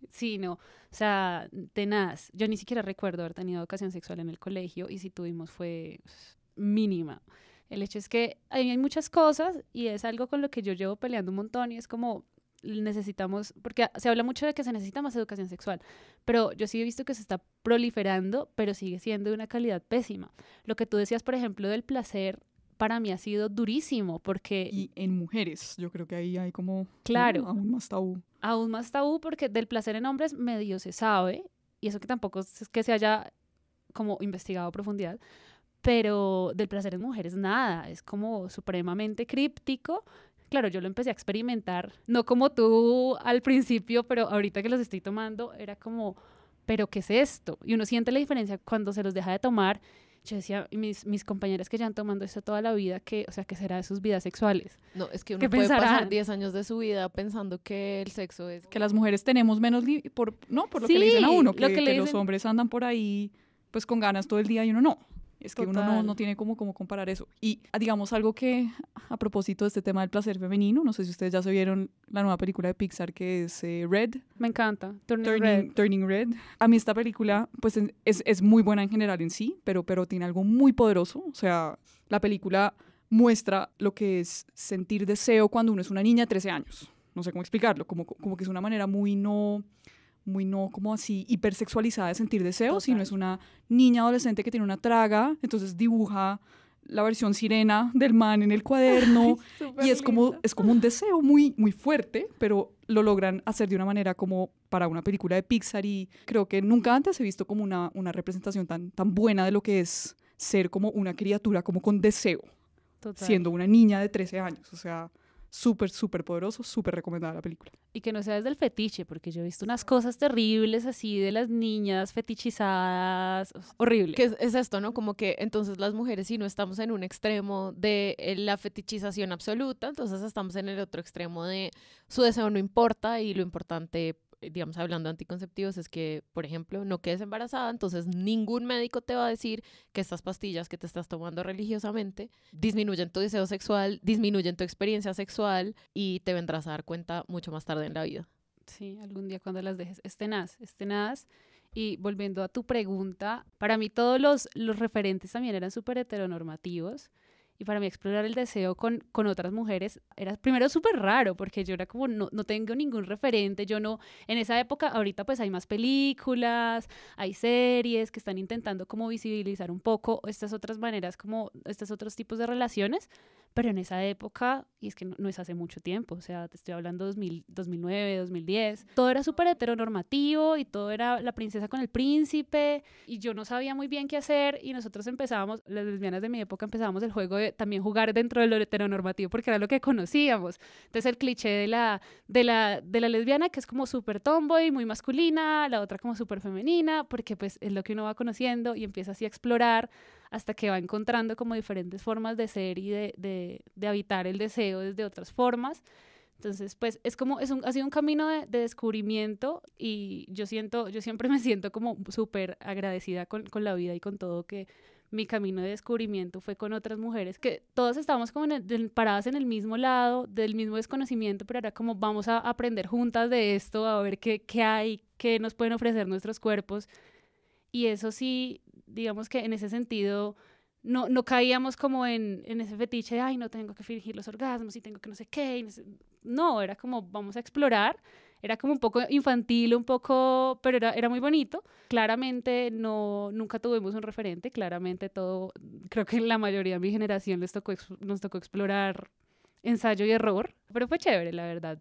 Sí, no. O sea, tenaz. Yo ni siquiera recuerdo haber tenido educación sexual en el colegio y si tuvimos fue mínima. El hecho es que hay muchas cosas y es algo con lo que yo llevo peleando un montón y es como necesitamos, porque se habla mucho de que se necesita más educación sexual, pero yo sí he visto que se está proliferando, pero sigue siendo de una calidad pésima. Lo que tú decías, por ejemplo, del placer, para mí ha sido durísimo porque... Y en mujeres, yo creo que ahí hay como Claro. aún más tabú. Aún más tabú porque del placer en hombres medio se sabe, y eso que tampoco es que se haya como investigado a profundidad, pero del placer en mujeres nada, es como supremamente críptico. Claro, yo lo empecé a experimentar, no como tú al principio, pero ahorita que los estoy tomando era como, ¿pero qué es esto? Y uno siente la diferencia cuando se los deja de tomar. Yo decía, y mis compañeras que ya han tomando esto toda la vida, o sea, ¿qué será de sus vidas sexuales? No, es que uno ¿Qué puede pasar pensarán? 10 años de su vida pensando que el sexo es... Que las mujeres tenemos menos, por lo Sí, que le dicen a uno, lo que le que los dicen- hombres andan por ahí pues con ganas todo el día y uno no. Es que uno Total. no tiene cómo comparar eso. Y digamos algo que, a propósito de este tema del placer femenino, no sé si ustedes ya se vieron la nueva película de Pixar que es Red, Me encanta, Turning Red. Turning Red. A mí esta película pues es muy buena en general en sí, pero tiene algo muy poderoso. O sea, la película muestra lo que es sentir deseo cuando uno es una niña de 13 años. No sé cómo explicarlo, como que es una manera muy no como así hipersexualizada de sentir deseo, Total. sino es una niña adolescente que tiene una traga, entonces dibuja la versión sirena del man en el cuaderno y es como un deseo muy, muy fuerte, pero lo logran hacer de una manera como para una película de Pixar y creo que nunca antes he visto como una representación tan buena de lo que es ser como una criatura como con deseo, Total. siendo una niña de 13 años, o sea, súper, súper poderoso, súper recomendada la película. Y que no sea desde el fetiche, porque yo he visto unas cosas terribles así de las niñas fetichizadas, horrible. Que es esto, ¿no? Como que entonces las mujeres, si no estamos en un extremo de la fetichización absoluta, entonces estamos en el otro extremo de su deseo no importa y lo importante, digamos, hablando de anticonceptivos, es que, por ejemplo, no quedes embarazada, entonces ningún médico te va a decir que estas pastillas que te estás tomando religiosamente disminuyen tu deseo sexual, disminuyen tu experiencia sexual y te vendrás a dar cuenta mucho más tarde en la vida. Sí, algún día cuando las dejes. Es tenaz. Y volviendo a tu pregunta, para mí todos los referentes también eran súper heteronormativos Y para mí explorar el deseo con otras mujeres era primero súper raro, porque yo era como, no tengo ningún referente, yo no, en esa época, ahorita pues hay más películas, hay series que están intentando como visibilizar un poco estas otras maneras, como estos otros tipos de relaciones, pero en esa época, y es que no es hace mucho tiempo, o sea, te estoy hablando 2009, 2010, todo era súper heteronormativo y todo era la princesa con el príncipe y yo no sabía muy bien qué hacer y nosotros empezábamos, las lesbianas de mi época empezábamos el juego de también jugar dentro de lo heteronormativo porque era lo que conocíamos. Entonces el cliché de la lesbiana que es como súper tomboy, muy masculina, la otra como súper femenina, porque pues es lo que uno va conociendo y empieza así a explorar hasta que va encontrando como diferentes formas de ser y de habitar el deseo desde otras formas. Entonces, pues es como, ha sido un camino de descubrimiento y yo siempre me siento como súper agradecida con la vida y con todo, que mi camino de descubrimiento fue con otras mujeres que todas estábamos como paradas en el mismo lado, del mismo desconocimiento, pero era como vamos a aprender juntas de esto, a ver qué hay, qué nos pueden ofrecer nuestros cuerpos. Y eso sí, digamos que en ese sentido no caíamos como en ese fetiche de, ay, no tengo que fingir los orgasmos y tengo que no sé qué. No, era como, vamos a explorar. Era como un poco infantil, un poco, pero era muy bonito. Claramente nunca tuvimos un referente, claramente todo, creo que la mayoría de mi generación nos tocó explorar ensayo y error, pero fue chévere, la verdad.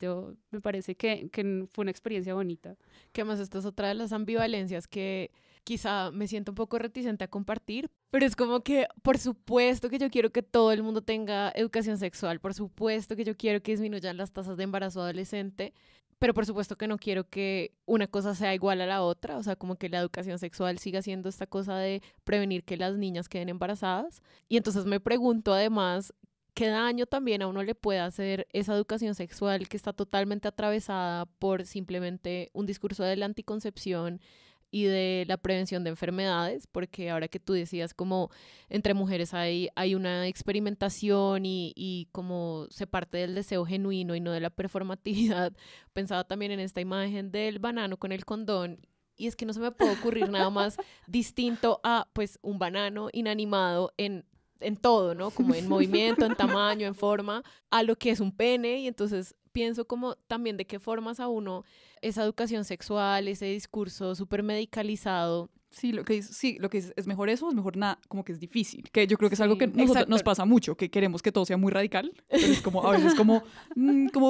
Me parece que fue una experiencia bonita. Que más esta es otra de las ambivalencias que quizá me siento un poco reticente a compartir, pero es como que por supuesto que yo quiero que todo el mundo tenga educación sexual, por supuesto que yo quiero que disminuyan las tasas de embarazo adolescente, pero por supuesto que no quiero que una cosa sea igual a la otra, o sea, como que la educación sexual siga siendo esta cosa de prevenir que las niñas queden embarazadas. Y entonces me pregunto además, ¿qué daño también a uno le puede hacer esa educación sexual que está totalmente atravesada por simplemente un discurso de la anticoncepción y de la prevención de enfermedades? Porque ahora que tú decías como entre mujeres hay una experimentación y como se parte del deseo genuino y no de la performatividad, pensaba también en esta imagen del banano con el condón. Y es que no se me puede ocurrir nada más distinto a pues un banano inanimado en todo, ¿no? Como en movimiento, en tamaño, en forma, a lo que es un pene. Y entonces pienso como también de qué formas a uno esa educación sexual, ese discurso súper medicalizado. Sí, lo que es mejor eso, es mejor nada, como que es difícil. Que yo creo que es algo que nos pasa mucho, que queremos que todo sea muy radical, pero es como a veces como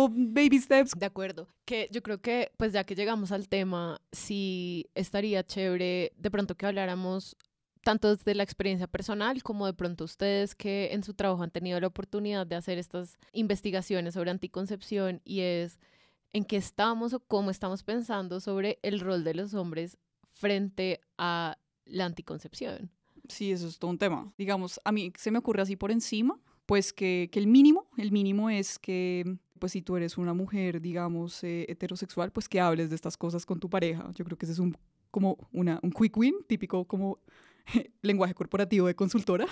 baby steps. De acuerdo. Que yo creo que, pues ya que llegamos al tema, sí estaría chévere de pronto que habláramos tanto desde la experiencia personal como de pronto ustedes que en su trabajo han tenido la oportunidad de hacer estas investigaciones sobre anticoncepción, y es en qué estamos o cómo estamos pensando sobre el rol de los hombres frente a la anticoncepción. Sí, eso es todo un tema. Digamos, a mí se me ocurre así por encima, pues que el mínimo es que, pues si tú eres una mujer, digamos, heterosexual, pues que hables de estas cosas con tu pareja. Yo creo que ese es un quick win, típico como lenguaje corporativo de consultora,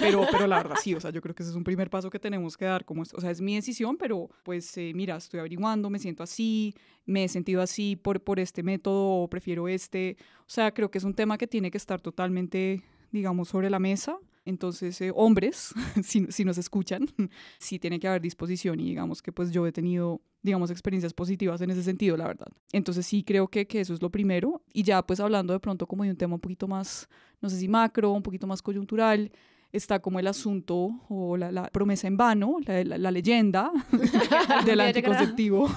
pero la verdad sí, o sea, yo creo que ese es un primer paso que tenemos que dar, o sea, es mi decisión, pero pues mira, estoy averiguando, me siento así, me he sentido así por este método, o prefiero este, o sea, creo que es un tema que tiene que estar totalmente, digamos, sobre la mesa. Entonces, hombres, si nos escuchan, sí tiene que haber disposición, y digamos que pues yo he tenido, digamos, experiencias positivas en ese sentido, la verdad. Entonces sí creo que eso es lo primero, y ya pues hablando de pronto como de un tema un poquito más, no sé si macro, un poquito más coyuntural, está como el asunto o la promesa en vano, la leyenda del anticonceptivo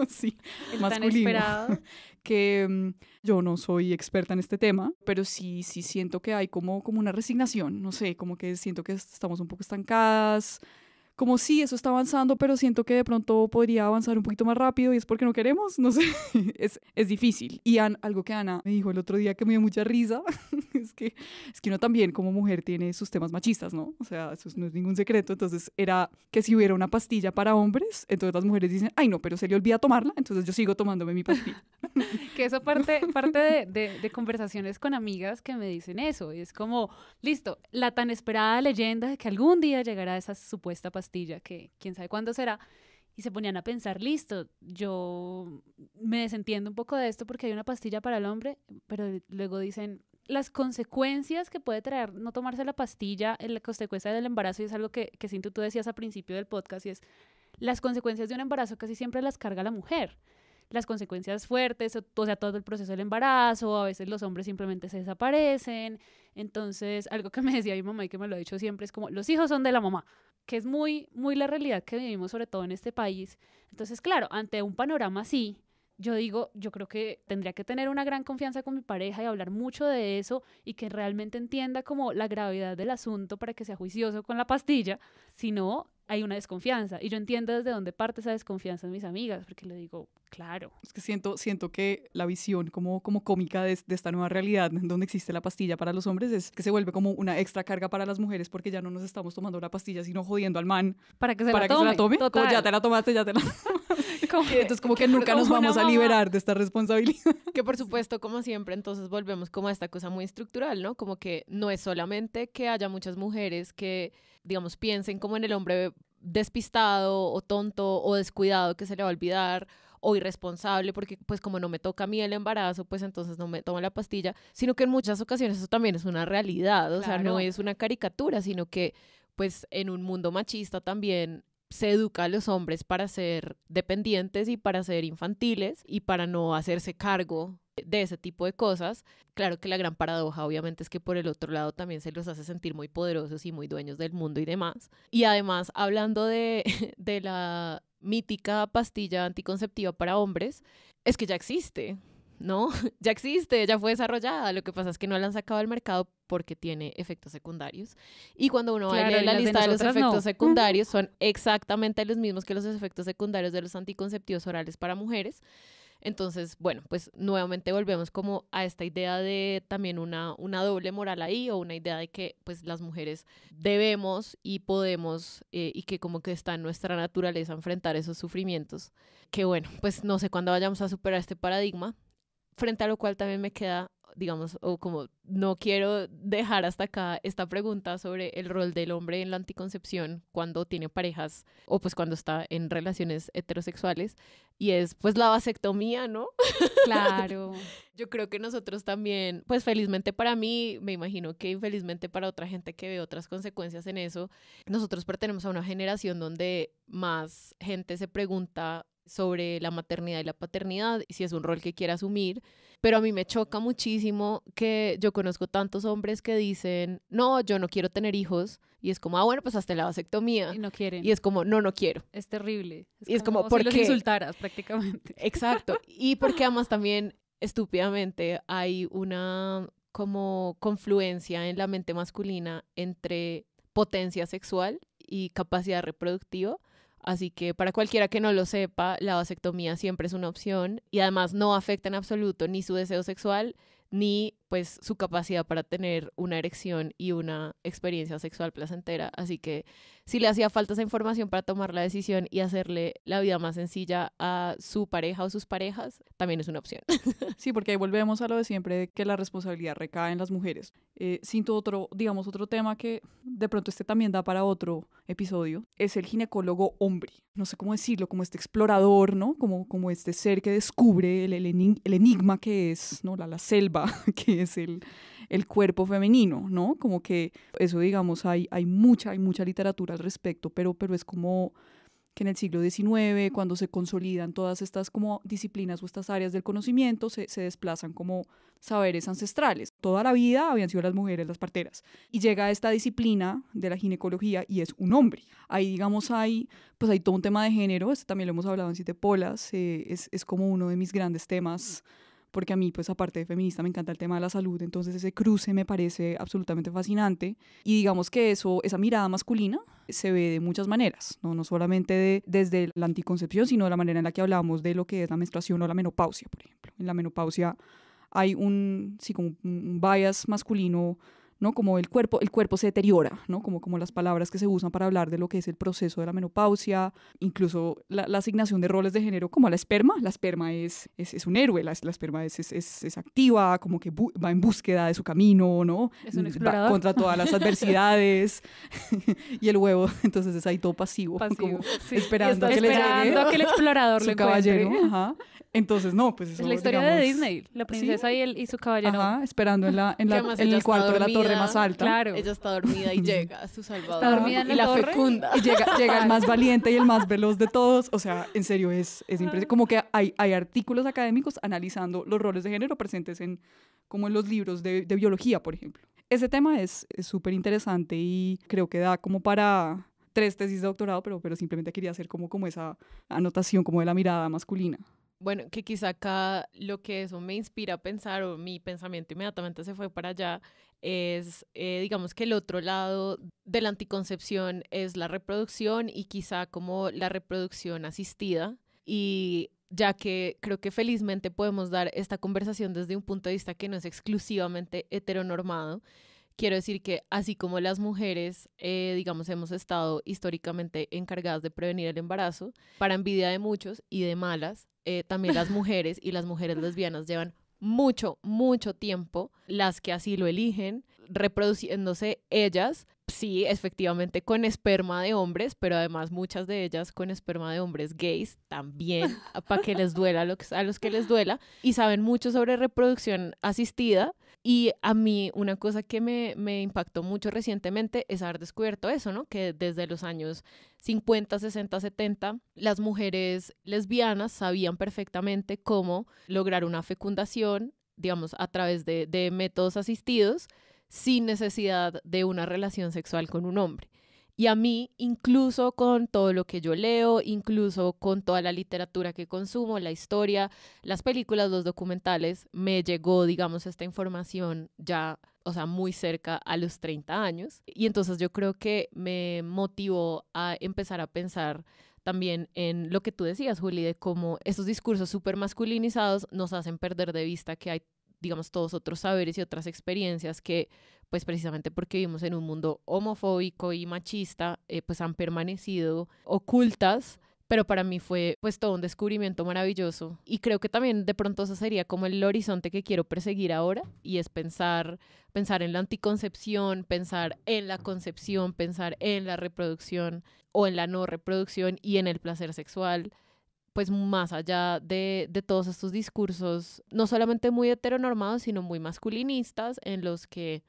sí, masculino. Que yo no soy experta en este tema, pero sí siento que hay como una resignación, no sé, como que siento que estamos un poco estancadas, como sí, eso está avanzando, pero siento que de pronto podría avanzar un poquito más rápido, y es porque no queremos, no sé, es difícil. Y algo que Ana me dijo el otro día que me dio mucha risa, es que uno también como mujer tiene sus temas machistas, ¿no? O sea, eso no es ningún secreto. Entonces era que si hubiera una pastilla para hombres, entonces las mujeres dicen, ay no, pero se le olvida tomarla, entonces yo sigo tomándome mi pastilla. Que eso parte de conversaciones con amigas que me dicen eso, y es como, listo, la tan esperada leyenda de que algún día llegará esa supuesta pastilla, que quién sabe cuándo será, y se ponían a pensar, listo, yo me desentiendo un poco de esto porque hay una pastilla para el hombre, pero luego dicen, las consecuencias que puede traer no tomarse la pastilla, la consecuencia del embarazo, y es algo que Cintia, tú decías al principio del podcast, y es las consecuencias de un embarazo casi siempre las carga la mujer. Las consecuencias fuertes, o sea, todo el proceso del embarazo, a veces los hombres simplemente se desaparecen. Entonces, algo que me decía mi mamá y que me lo ha dicho siempre es como, los hijos son de la mamá, que es muy, muy la realidad que vivimos, sobre todo en este país. Entonces, claro, ante un panorama así, yo digo, yo creo que tendría que tener una gran confianza con mi pareja y hablar mucho de eso y que realmente entienda como la gravedad del asunto para que sea juicioso con la pastilla. Si no, hay una desconfianza. Y yo entiendo desde dónde parte esa desconfianza en mis amigas, porque le digo, claro. Es que siento que la visión como cómica de esta nueva realidad donde existe la pastilla para los hombres es que se vuelve como una extra carga para las mujeres porque ya no nos estamos tomando la pastilla, sino jodiendo al man para que se la tome. Como, ya te la tomaste, ya te la entonces como que nunca nos vamos a liberar de esta responsabilidad. Que por supuesto, como siempre, entonces volvemos como a esta cosa muy estructural, ¿no? Como que no es solamente que haya muchas mujeres que, digamos, piensen como en el hombre despistado o tonto o descuidado que se le va a olvidar o irresponsable porque pues como no me toca a mí el embarazo, pues entonces no me tomo la pastilla, sino que en muchas ocasiones eso también es una realidad, o sea, no es una caricatura, sino que pues en un mundo machista también se educa a los hombres para ser dependientes y para ser infantiles y para no hacerse cargo de ese tipo de cosas. Claro que la gran paradoja obviamente es que por el otro lado también se los hace sentir muy poderosos y muy dueños del mundo y demás. Y además, hablando de la mítica pastilla anticonceptiva para hombres, es que ya existe, ¿no? Ya existe, ya fue desarrollada. Lo que pasa es que no la han sacado al mercado porque tiene efectos secundarios. Y cuando uno va a leer la lista de los efectos secundarios, son exactamente los mismos que los efectos secundarios de los anticonceptivos orales para mujeres. Entonces, bueno, pues nuevamente volvemos como a esta idea de también una doble moral ahí, o una idea de que pues las mujeres debemos y podemos y que como que está en nuestra naturaleza enfrentar esos sufrimientos. Que bueno, pues no sé cuándo vayamos a superar este paradigma, frente a lo cual también me queda, digamos, o como no quiero dejar hasta acá esta pregunta sobre el rol del hombre en la anticoncepción cuando tiene parejas o pues cuando está en relaciones heterosexuales, y es pues la vasectomía, ¿no? Claro. Yo creo que nosotros también, pues felizmente para mí, me imagino que infelizmente para otra gente que ve otras consecuencias en eso, nosotros pertenecemos a una generación donde más gente se pregunta sobre la maternidad y la paternidad y si es un rol que quiere asumir, pero a mí me choca muchísimo que yo conozco tantos hombres que dicen, no, yo no quiero tener hijos, y es como, bueno, pues hasta la vasectomía. Y no quieren. Y es como, no quiero. Es terrible. Y es como, ¿por si qué? los insultaras prácticamente. Exacto. Y porque además también, estúpidamente, hay una como confluencia en la mente masculina entre potencia sexual y capacidad reproductiva. Así que para cualquiera que no lo sepa, la vasectomía siempre es una opción y además no afecta en absoluto ni su deseo sexual ni pues su capacidad para tener una erección y una experiencia sexual placentera. Así que si le hacía falta esa información para tomar la decisión y hacerle la vida más sencilla a su pareja o sus parejas, también es una opción. Sí, porque ahí volvemos a lo de siempre, de que la responsabilidad recae en las mujeres. Siento otro tema que de pronto también da para otro episodio, es el ginecólogo hombre. No sé cómo decirlo, como este explorador, ¿no? Como este ser que descubre el enigma que es, ¿no? La selva que es el cuerpo femenino, ¿no? Como que eso, digamos, hay mucha literatura al respecto, pero es como que en el siglo XIX, cuando se consolidan todas estas como disciplinas o estas áreas del conocimiento, se desplazan como saberes ancestrales. Toda la vida habían sido las mujeres las parteras. Y llega esta disciplina de la ginecología y es un hombre. Ahí, digamos, hay todo un tema de género, también lo hemos hablado en Siete Polas, es como uno de mis grandes temas, porque a mí, pues aparte de feminista, me encanta el tema de la salud, entonces ese cruce me parece absolutamente fascinante. Y digamos que esa mirada masculina se ve de muchas maneras, no solamente desde la anticoncepción, sino de la manera en la que hablamos de lo que es la menstruación o la menopausia, por ejemplo. En la menopausia hay como un bias masculino ¿no? Como el cuerpo se deteriora, ¿no? Como las palabras que se usan para hablar de lo que es el proceso de la menopausia, incluso la asignación de roles de género como a la esperma es un héroe, la esperma es activa, como que va en búsqueda de su camino, ¿no? Es un Va explorador. contra todas las adversidades y el huevo, entonces es ahí todo pasivo. Como sí. esperando a que le Esperando llegue a que el explorador su lo encuentre. caballero, ajá. Entonces, no, pues eso, Es la historia digamos, de Disney, la princesa ¿sí? y su caballero. Ajá, esperando en además en ella el está cuarto de la torre dormida. más alta. Claro. Ella está dormida y llega a su salvador. Está dormida en y la la torre. fecunda. Y llega el más valiente y el más veloz de todos. O sea, en serio, es impresionante. Como que hay artículos académicos analizando los roles de género presentes como en los libros de biología, por ejemplo. Ese tema es súper interesante y creo que da como para 3 tesis de doctorado, pero simplemente quería hacer como esa anotación como de la mirada masculina. Bueno, que quizá acá lo que eso me inspira a pensar, o mi pensamiento inmediatamente se fue para allá, es, digamos que el otro lado de la anticoncepción es la reproducción y quizá como la reproducción asistida. Y ya que creo que felizmente podemos dar esta conversación desde un punto de vista que no es exclusivamente heteronormado, quiero decir que así como las mujeres, digamos, hemos estado históricamente encargadas de prevenir el embarazo, para envidia de muchos y de malas, también las mujeres y las mujeres lesbianas llevan mucho, mucho tiempo, las que así lo eligen, reproduciéndose ellas, sí, efectivamente con esperma de hombres, pero además muchas de ellas con esperma de hombres gays también, para que les duela a los que les duela, y saben mucho sobre reproducción asistida. Y a mí una cosa que me impactó mucho recientemente es haber descubierto eso, ¿no? Que desde los años 50, 60, 70, las mujeres lesbianas sabían perfectamente cómo lograr una fecundación, digamos, a través de métodos asistidos, sin necesidad de una relación sexual con un hombre. Y a mí, incluso con todo lo que yo leo, incluso con toda la literatura que consumo, la historia, las películas, los documentales, me llegó, digamos, esta información ya, o sea, muy cerca a los 30 años. Y entonces yo creo que me motivó a empezar a pensar también en lo que tú decías, Juli, de cómo esos discursos súper masculinizados nos hacen perder de vista que hay, digamos, todos otros saberes y otras experiencias que, pues precisamente porque vivimos en un mundo homofóbico y machista, pues han permanecido ocultas, pero para mí fue pues todo un descubrimiento maravilloso y creo que también de pronto eso sería como el horizonte que quiero perseguir ahora y es pensar en la anticoncepción, pensar en la concepción, pensar en la reproducción o en la no reproducción y en el placer sexual, pues más allá de todos estos discursos, no solamente muy heteronormados, sino muy masculinistas, en los que,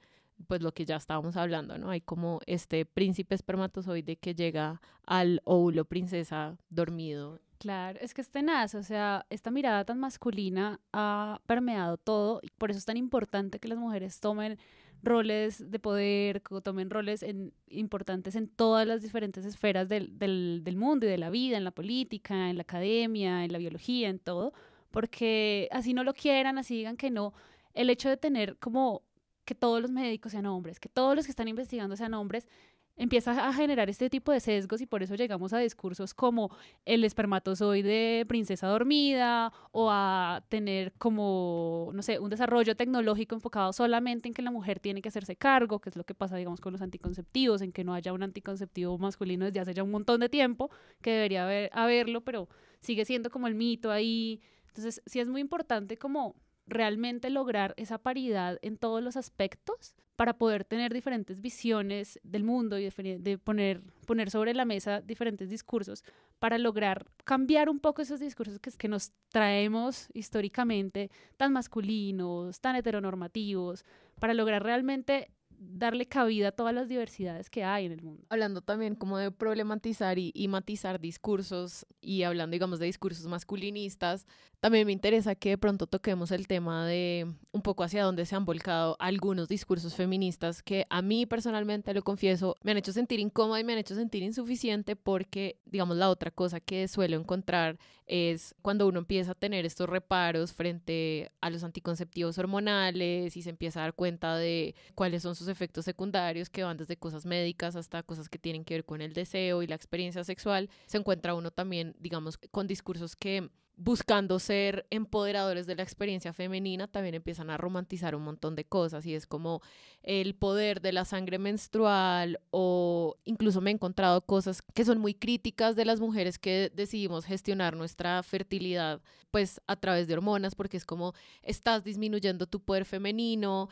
pues lo que ya estábamos hablando, ¿no? Hay como este príncipe espermatozoide que llega al óvulo princesa dormido. Claro, es que es tenaz, o sea, esta mirada tan masculina ha permeado todo y por eso es tan importante que las mujeres tomen roles de poder, que tomen roles importantes en todas las diferentes esferas del mundo y de la vida, en la política, en la academia, en la biología, en todo, porque así no lo quieran, así digan que no, el hecho de tener como que todos los médicos sean hombres, que todos los que están investigando sean hombres, empieza a generar este tipo de sesgos y por eso llegamos a discursos como el espermatozoide princesa dormida o a tener como, no sé, un desarrollo tecnológico enfocado solamente en que la mujer tiene que hacerse cargo, que es lo que pasa, digamos, con los anticonceptivos, en que no haya un anticonceptivo masculino desde hace ya un montón de tiempo, que debería haberlo, pero sigue siendo como el mito ahí. Entonces, sí es muy importante como realmente lograr esa paridad en todos los aspectos para poder tener diferentes visiones del mundo y de poner sobre la mesa diferentes discursos para lograr cambiar un poco esos discursos que nos traemos históricamente tan masculinos, tan heteronormativos, para lograr realmente darle cabida a todas las diversidades que hay en el mundo. Hablando también como de problematizar y matizar discursos y hablando, digamos, de discursos masculinistas, también me interesa que de pronto toquemos el tema de un poco hacia dónde se han volcado algunos discursos feministas que a mí personalmente, lo confieso, me han hecho sentir incómoda y me han hecho sentir insuficiente porque, digamos, la otra cosa que suelo encontrar es cuando uno empieza a tener estos reparos frente a los anticonceptivos hormonales y se empieza a dar cuenta de cuáles son sus efectos secundarios que van desde cosas médicas hasta cosas que tienen que ver con el deseo y la experiencia sexual, se encuentra uno también, digamos, con discursos que buscando ser empoderadores de la experiencia femenina, también empiezan a romantizar un montón de cosas y es como el poder de la sangre menstrual, o incluso me he encontrado cosas que son muy críticas de las mujeres que decidimos gestionar nuestra fertilidad pues a través de hormonas, porque es como estás disminuyendo tu poder femenino,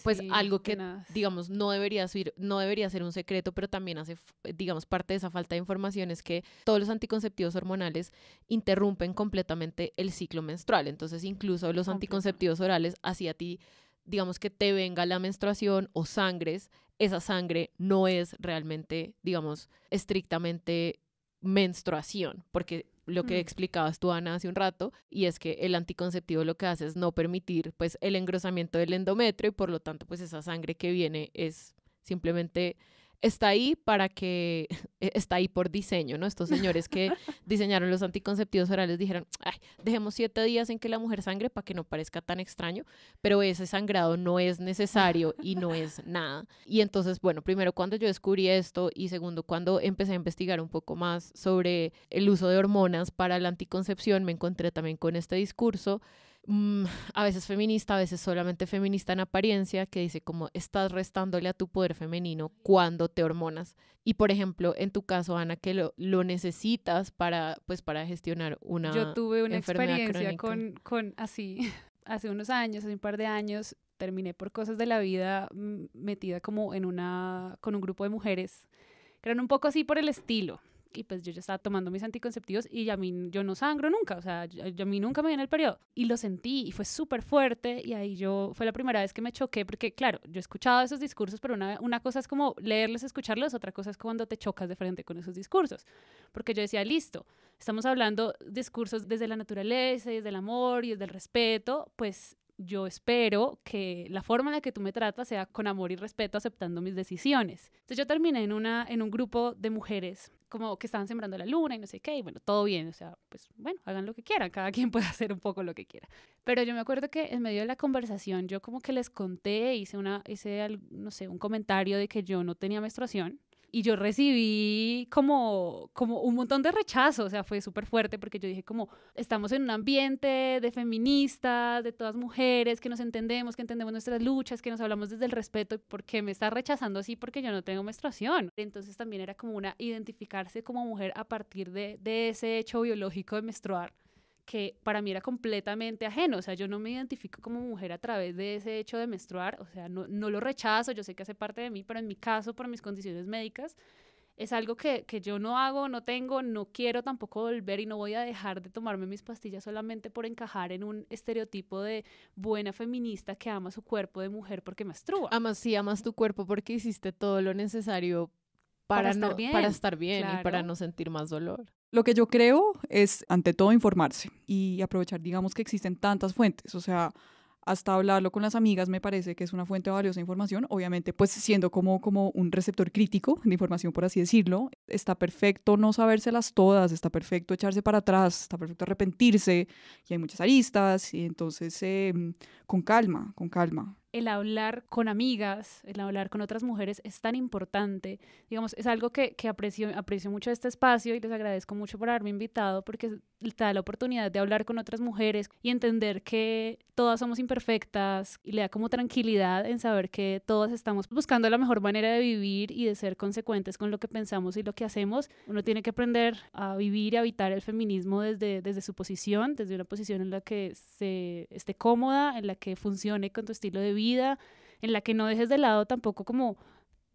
pues sí, algo que tenaz. digamos no debería ser un secreto, pero también hace digamos parte de esa falta de información es que todos los anticonceptivos hormonales interrumpen completamente el ciclo menstrual. Entonces, incluso los anticonceptivos orales, así a ti, digamos que te venga la menstruación o sangres, esa sangre no es realmente, digamos, estrictamente menstruación, porque lo que explicabas tú, Ana, hace un rato, y es que el anticonceptivo lo que hace es no permitir, pues, el engrosamiento del endometrio y por lo tanto, pues, esa sangre que viene es simplemente está ahí para que, está ahí por diseño, ¿no? Estos señores que diseñaron los anticonceptivos orales dijeron, ay, dejemos 7 días en que la mujer sangre para que no parezca tan extraño, pero ese sangrado no es necesario y no es nada. Y entonces, bueno, primero cuando yo descubrí esto y segundo cuando empecé a investigar un poco más sobre el uso de hormonas para la anticoncepción, me encontré también con este discurso a veces feminista, a veces solamente feminista en apariencia, que dice como estás restándole a tu poder femenino cuando te hormonas. Y por ejemplo, en tu caso, Ana, que lo necesitas pues, para gestionar una Yo tuve una enfermedad experiencia crónica. con así, hace unos años, hace un par de años, terminé por cosas de la vida metida como con un grupo de mujeres que eran un poco así por el estilo. Y pues yo ya estaba tomando mis anticonceptivos y yo no sangro nunca, o sea, a mí nunca me viene el periodo. Y lo sentí y fue súper fuerte y ahí fue la primera vez que me choqué porque, claro, yo he escuchado esos discursos, pero una cosa es como leerlos, escucharlos, otra cosa es cuando te chocas de frente con esos discursos. Porque yo decía, listo, estamos hablando discursos desde la naturaleza y desde el amor y desde el respeto, pues yo espero que la forma en la que tú me tratas sea con amor y respeto, aceptando mis decisiones. Entonces yo terminé en un grupo de mujeres como que estaban sembrando la luna y no sé qué, y bueno, todo bien, o sea, pues bueno, hagan lo que quieran, cada quien puede hacer un poco lo que quiera. Pero yo me acuerdo que en medio de la conversación yo como que les conté, hice no sé, un comentario de que yo no tenía menstruación. Y yo recibí como un montón de rechazo, o sea, fue súper fuerte porque yo dije como, estamos en un ambiente de feministas, de todas mujeres, que nos entendemos, que entendemos nuestras luchas, que nos hablamos desde el respeto, ¿por qué me está rechazando así? Porque yo no tengo menstruación. Entonces también era como identificarse como mujer a partir de ese hecho biológico de menstruar, que para mí era completamente ajeno, o sea, yo no me identifico como mujer a través de ese hecho de menstruar, o sea, no lo rechazo, yo sé que hace parte de mí, pero en mi caso, por mis condiciones médicas, es algo que yo no hago, no tengo, no quiero tampoco volver y no voy a dejar de tomarme mis pastillas solamente por encajar en un estereotipo de buena feminista que ama su cuerpo de mujer porque menstrua. Sí, amas tu cuerpo porque hiciste todo lo necesario para estar bien claro. y para no sentir más dolor. Lo que yo creo es, ante todo, informarse y aprovechar, digamos, que existen tantas fuentes. O sea, hasta hablarlo con las amigas me parece que es una fuente de valiosa información. Obviamente, pues siendo como un receptor crítico de información, por así decirlo. Está perfecto no sabérselas todas, está perfecto echarse para atrás, está perfecto arrepentirse, y hay muchas aristas, y entonces con calma, con calma. El hablar con amigas, el hablar con otras mujeres es tan importante. Digamos, es algo que aprecio mucho este espacio y les agradezco mucho por haberme invitado porque te da la oportunidad de hablar con otras mujeres y entender que todas somos imperfectas y le da como tranquilidad en saber que todas estamos buscando la mejor manera de vivir y de ser consecuentes con lo que pensamos y lo que hacemos. Uno tiene que aprender a vivir y a habitar el feminismo desde su posición, desde una posición en la que esté cómoda, en la que funcione con tu estilo de vida, en la que no dejes de lado tampoco como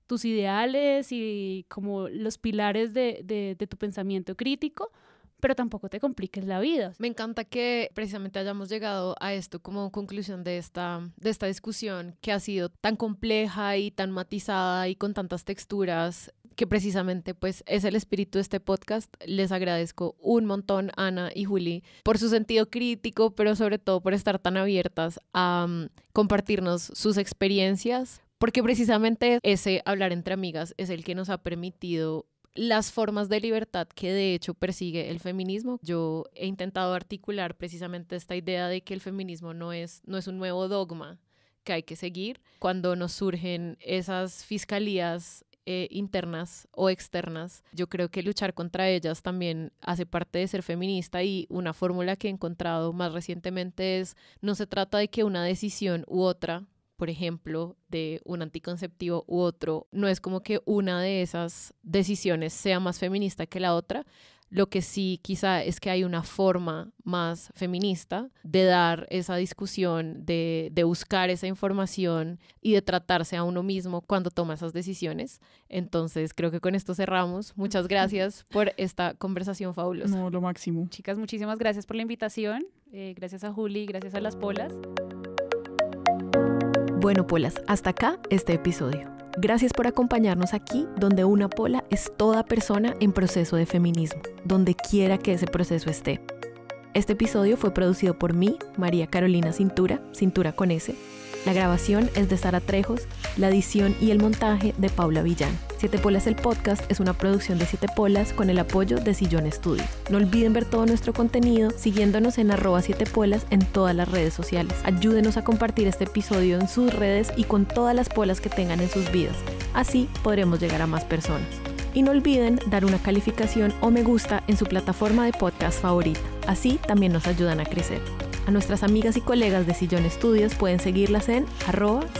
tus ideales y como los pilares de tu pensamiento crítico, pero tampoco te compliques la vida. Me encanta que precisamente hayamos llegado a esto como conclusión de esta discusión que ha sido tan compleja y tan matizada y con tantas texturas, que precisamente pues es el espíritu de este podcast. Les agradezco un montón, Ana y Juli, por su sentido crítico, pero sobre todo por estar tan abiertas a compartirnos sus experiencias, porque precisamente ese hablar entre amigas es el que nos ha permitido las formas de libertad que de hecho persigue el feminismo. Yo he intentado articular precisamente esta idea de que el feminismo no es un nuevo dogma que hay que seguir. Cuando nos surgen esas fiscalías internas o externas. Yo creo que luchar contra ellas también hace parte de ser feminista, y una fórmula que he encontrado más recientemente es: no se trata de que una decisión u otra, por ejemplo, de un anticonceptivo u otro, no es como que una de esas decisiones sea más feminista que la otra. Lo que sí quizá es que hay una forma más feminista de dar esa discusión, de buscar esa información y de tratarse a uno mismo cuando toma esas decisiones. Entonces creo que con esto cerramos. Muchas gracias por esta conversación fabulosa. No, lo máximo. Chicas, muchísimas gracias por la invitación. Gracias a Juli, gracias a las Polas. Bueno, Polas, hasta acá este episodio. Gracias por acompañarnos aquí, donde una pola es toda persona en proceso de feminismo, donde quiera que ese proceso esté. Este episodio fue producido por mí, María Carolina Cintura, Cintura con S. La grabación es de Sara Trejos, la edición y el montaje de Paula Villán. 7 Polas el podcast es una producción de 7 Polas con el apoyo de Sillón Studio. No olviden ver todo nuestro contenido siguiéndonos en @7polas en todas las redes sociales. Ayúdenos a compartir este episodio en sus redes y con todas las polas que tengan en sus vidas. Así podremos llegar a más personas. Y no olviden dar una calificación o me gusta en su plataforma de podcast favorita. Así también nos ayudan a crecer. A nuestras amigas y colegas de Sillón Studios pueden seguirlas en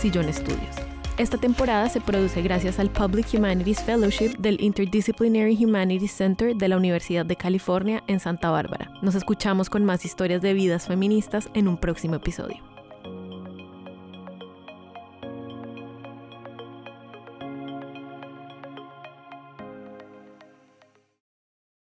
@Sillón Studios. Esta temporada se produce gracias al Public Humanities Fellowship del Interdisciplinary Humanities Center de la Universidad de California en Santa Bárbara. Nos escuchamos con más historias de vidas feministas en un próximo episodio.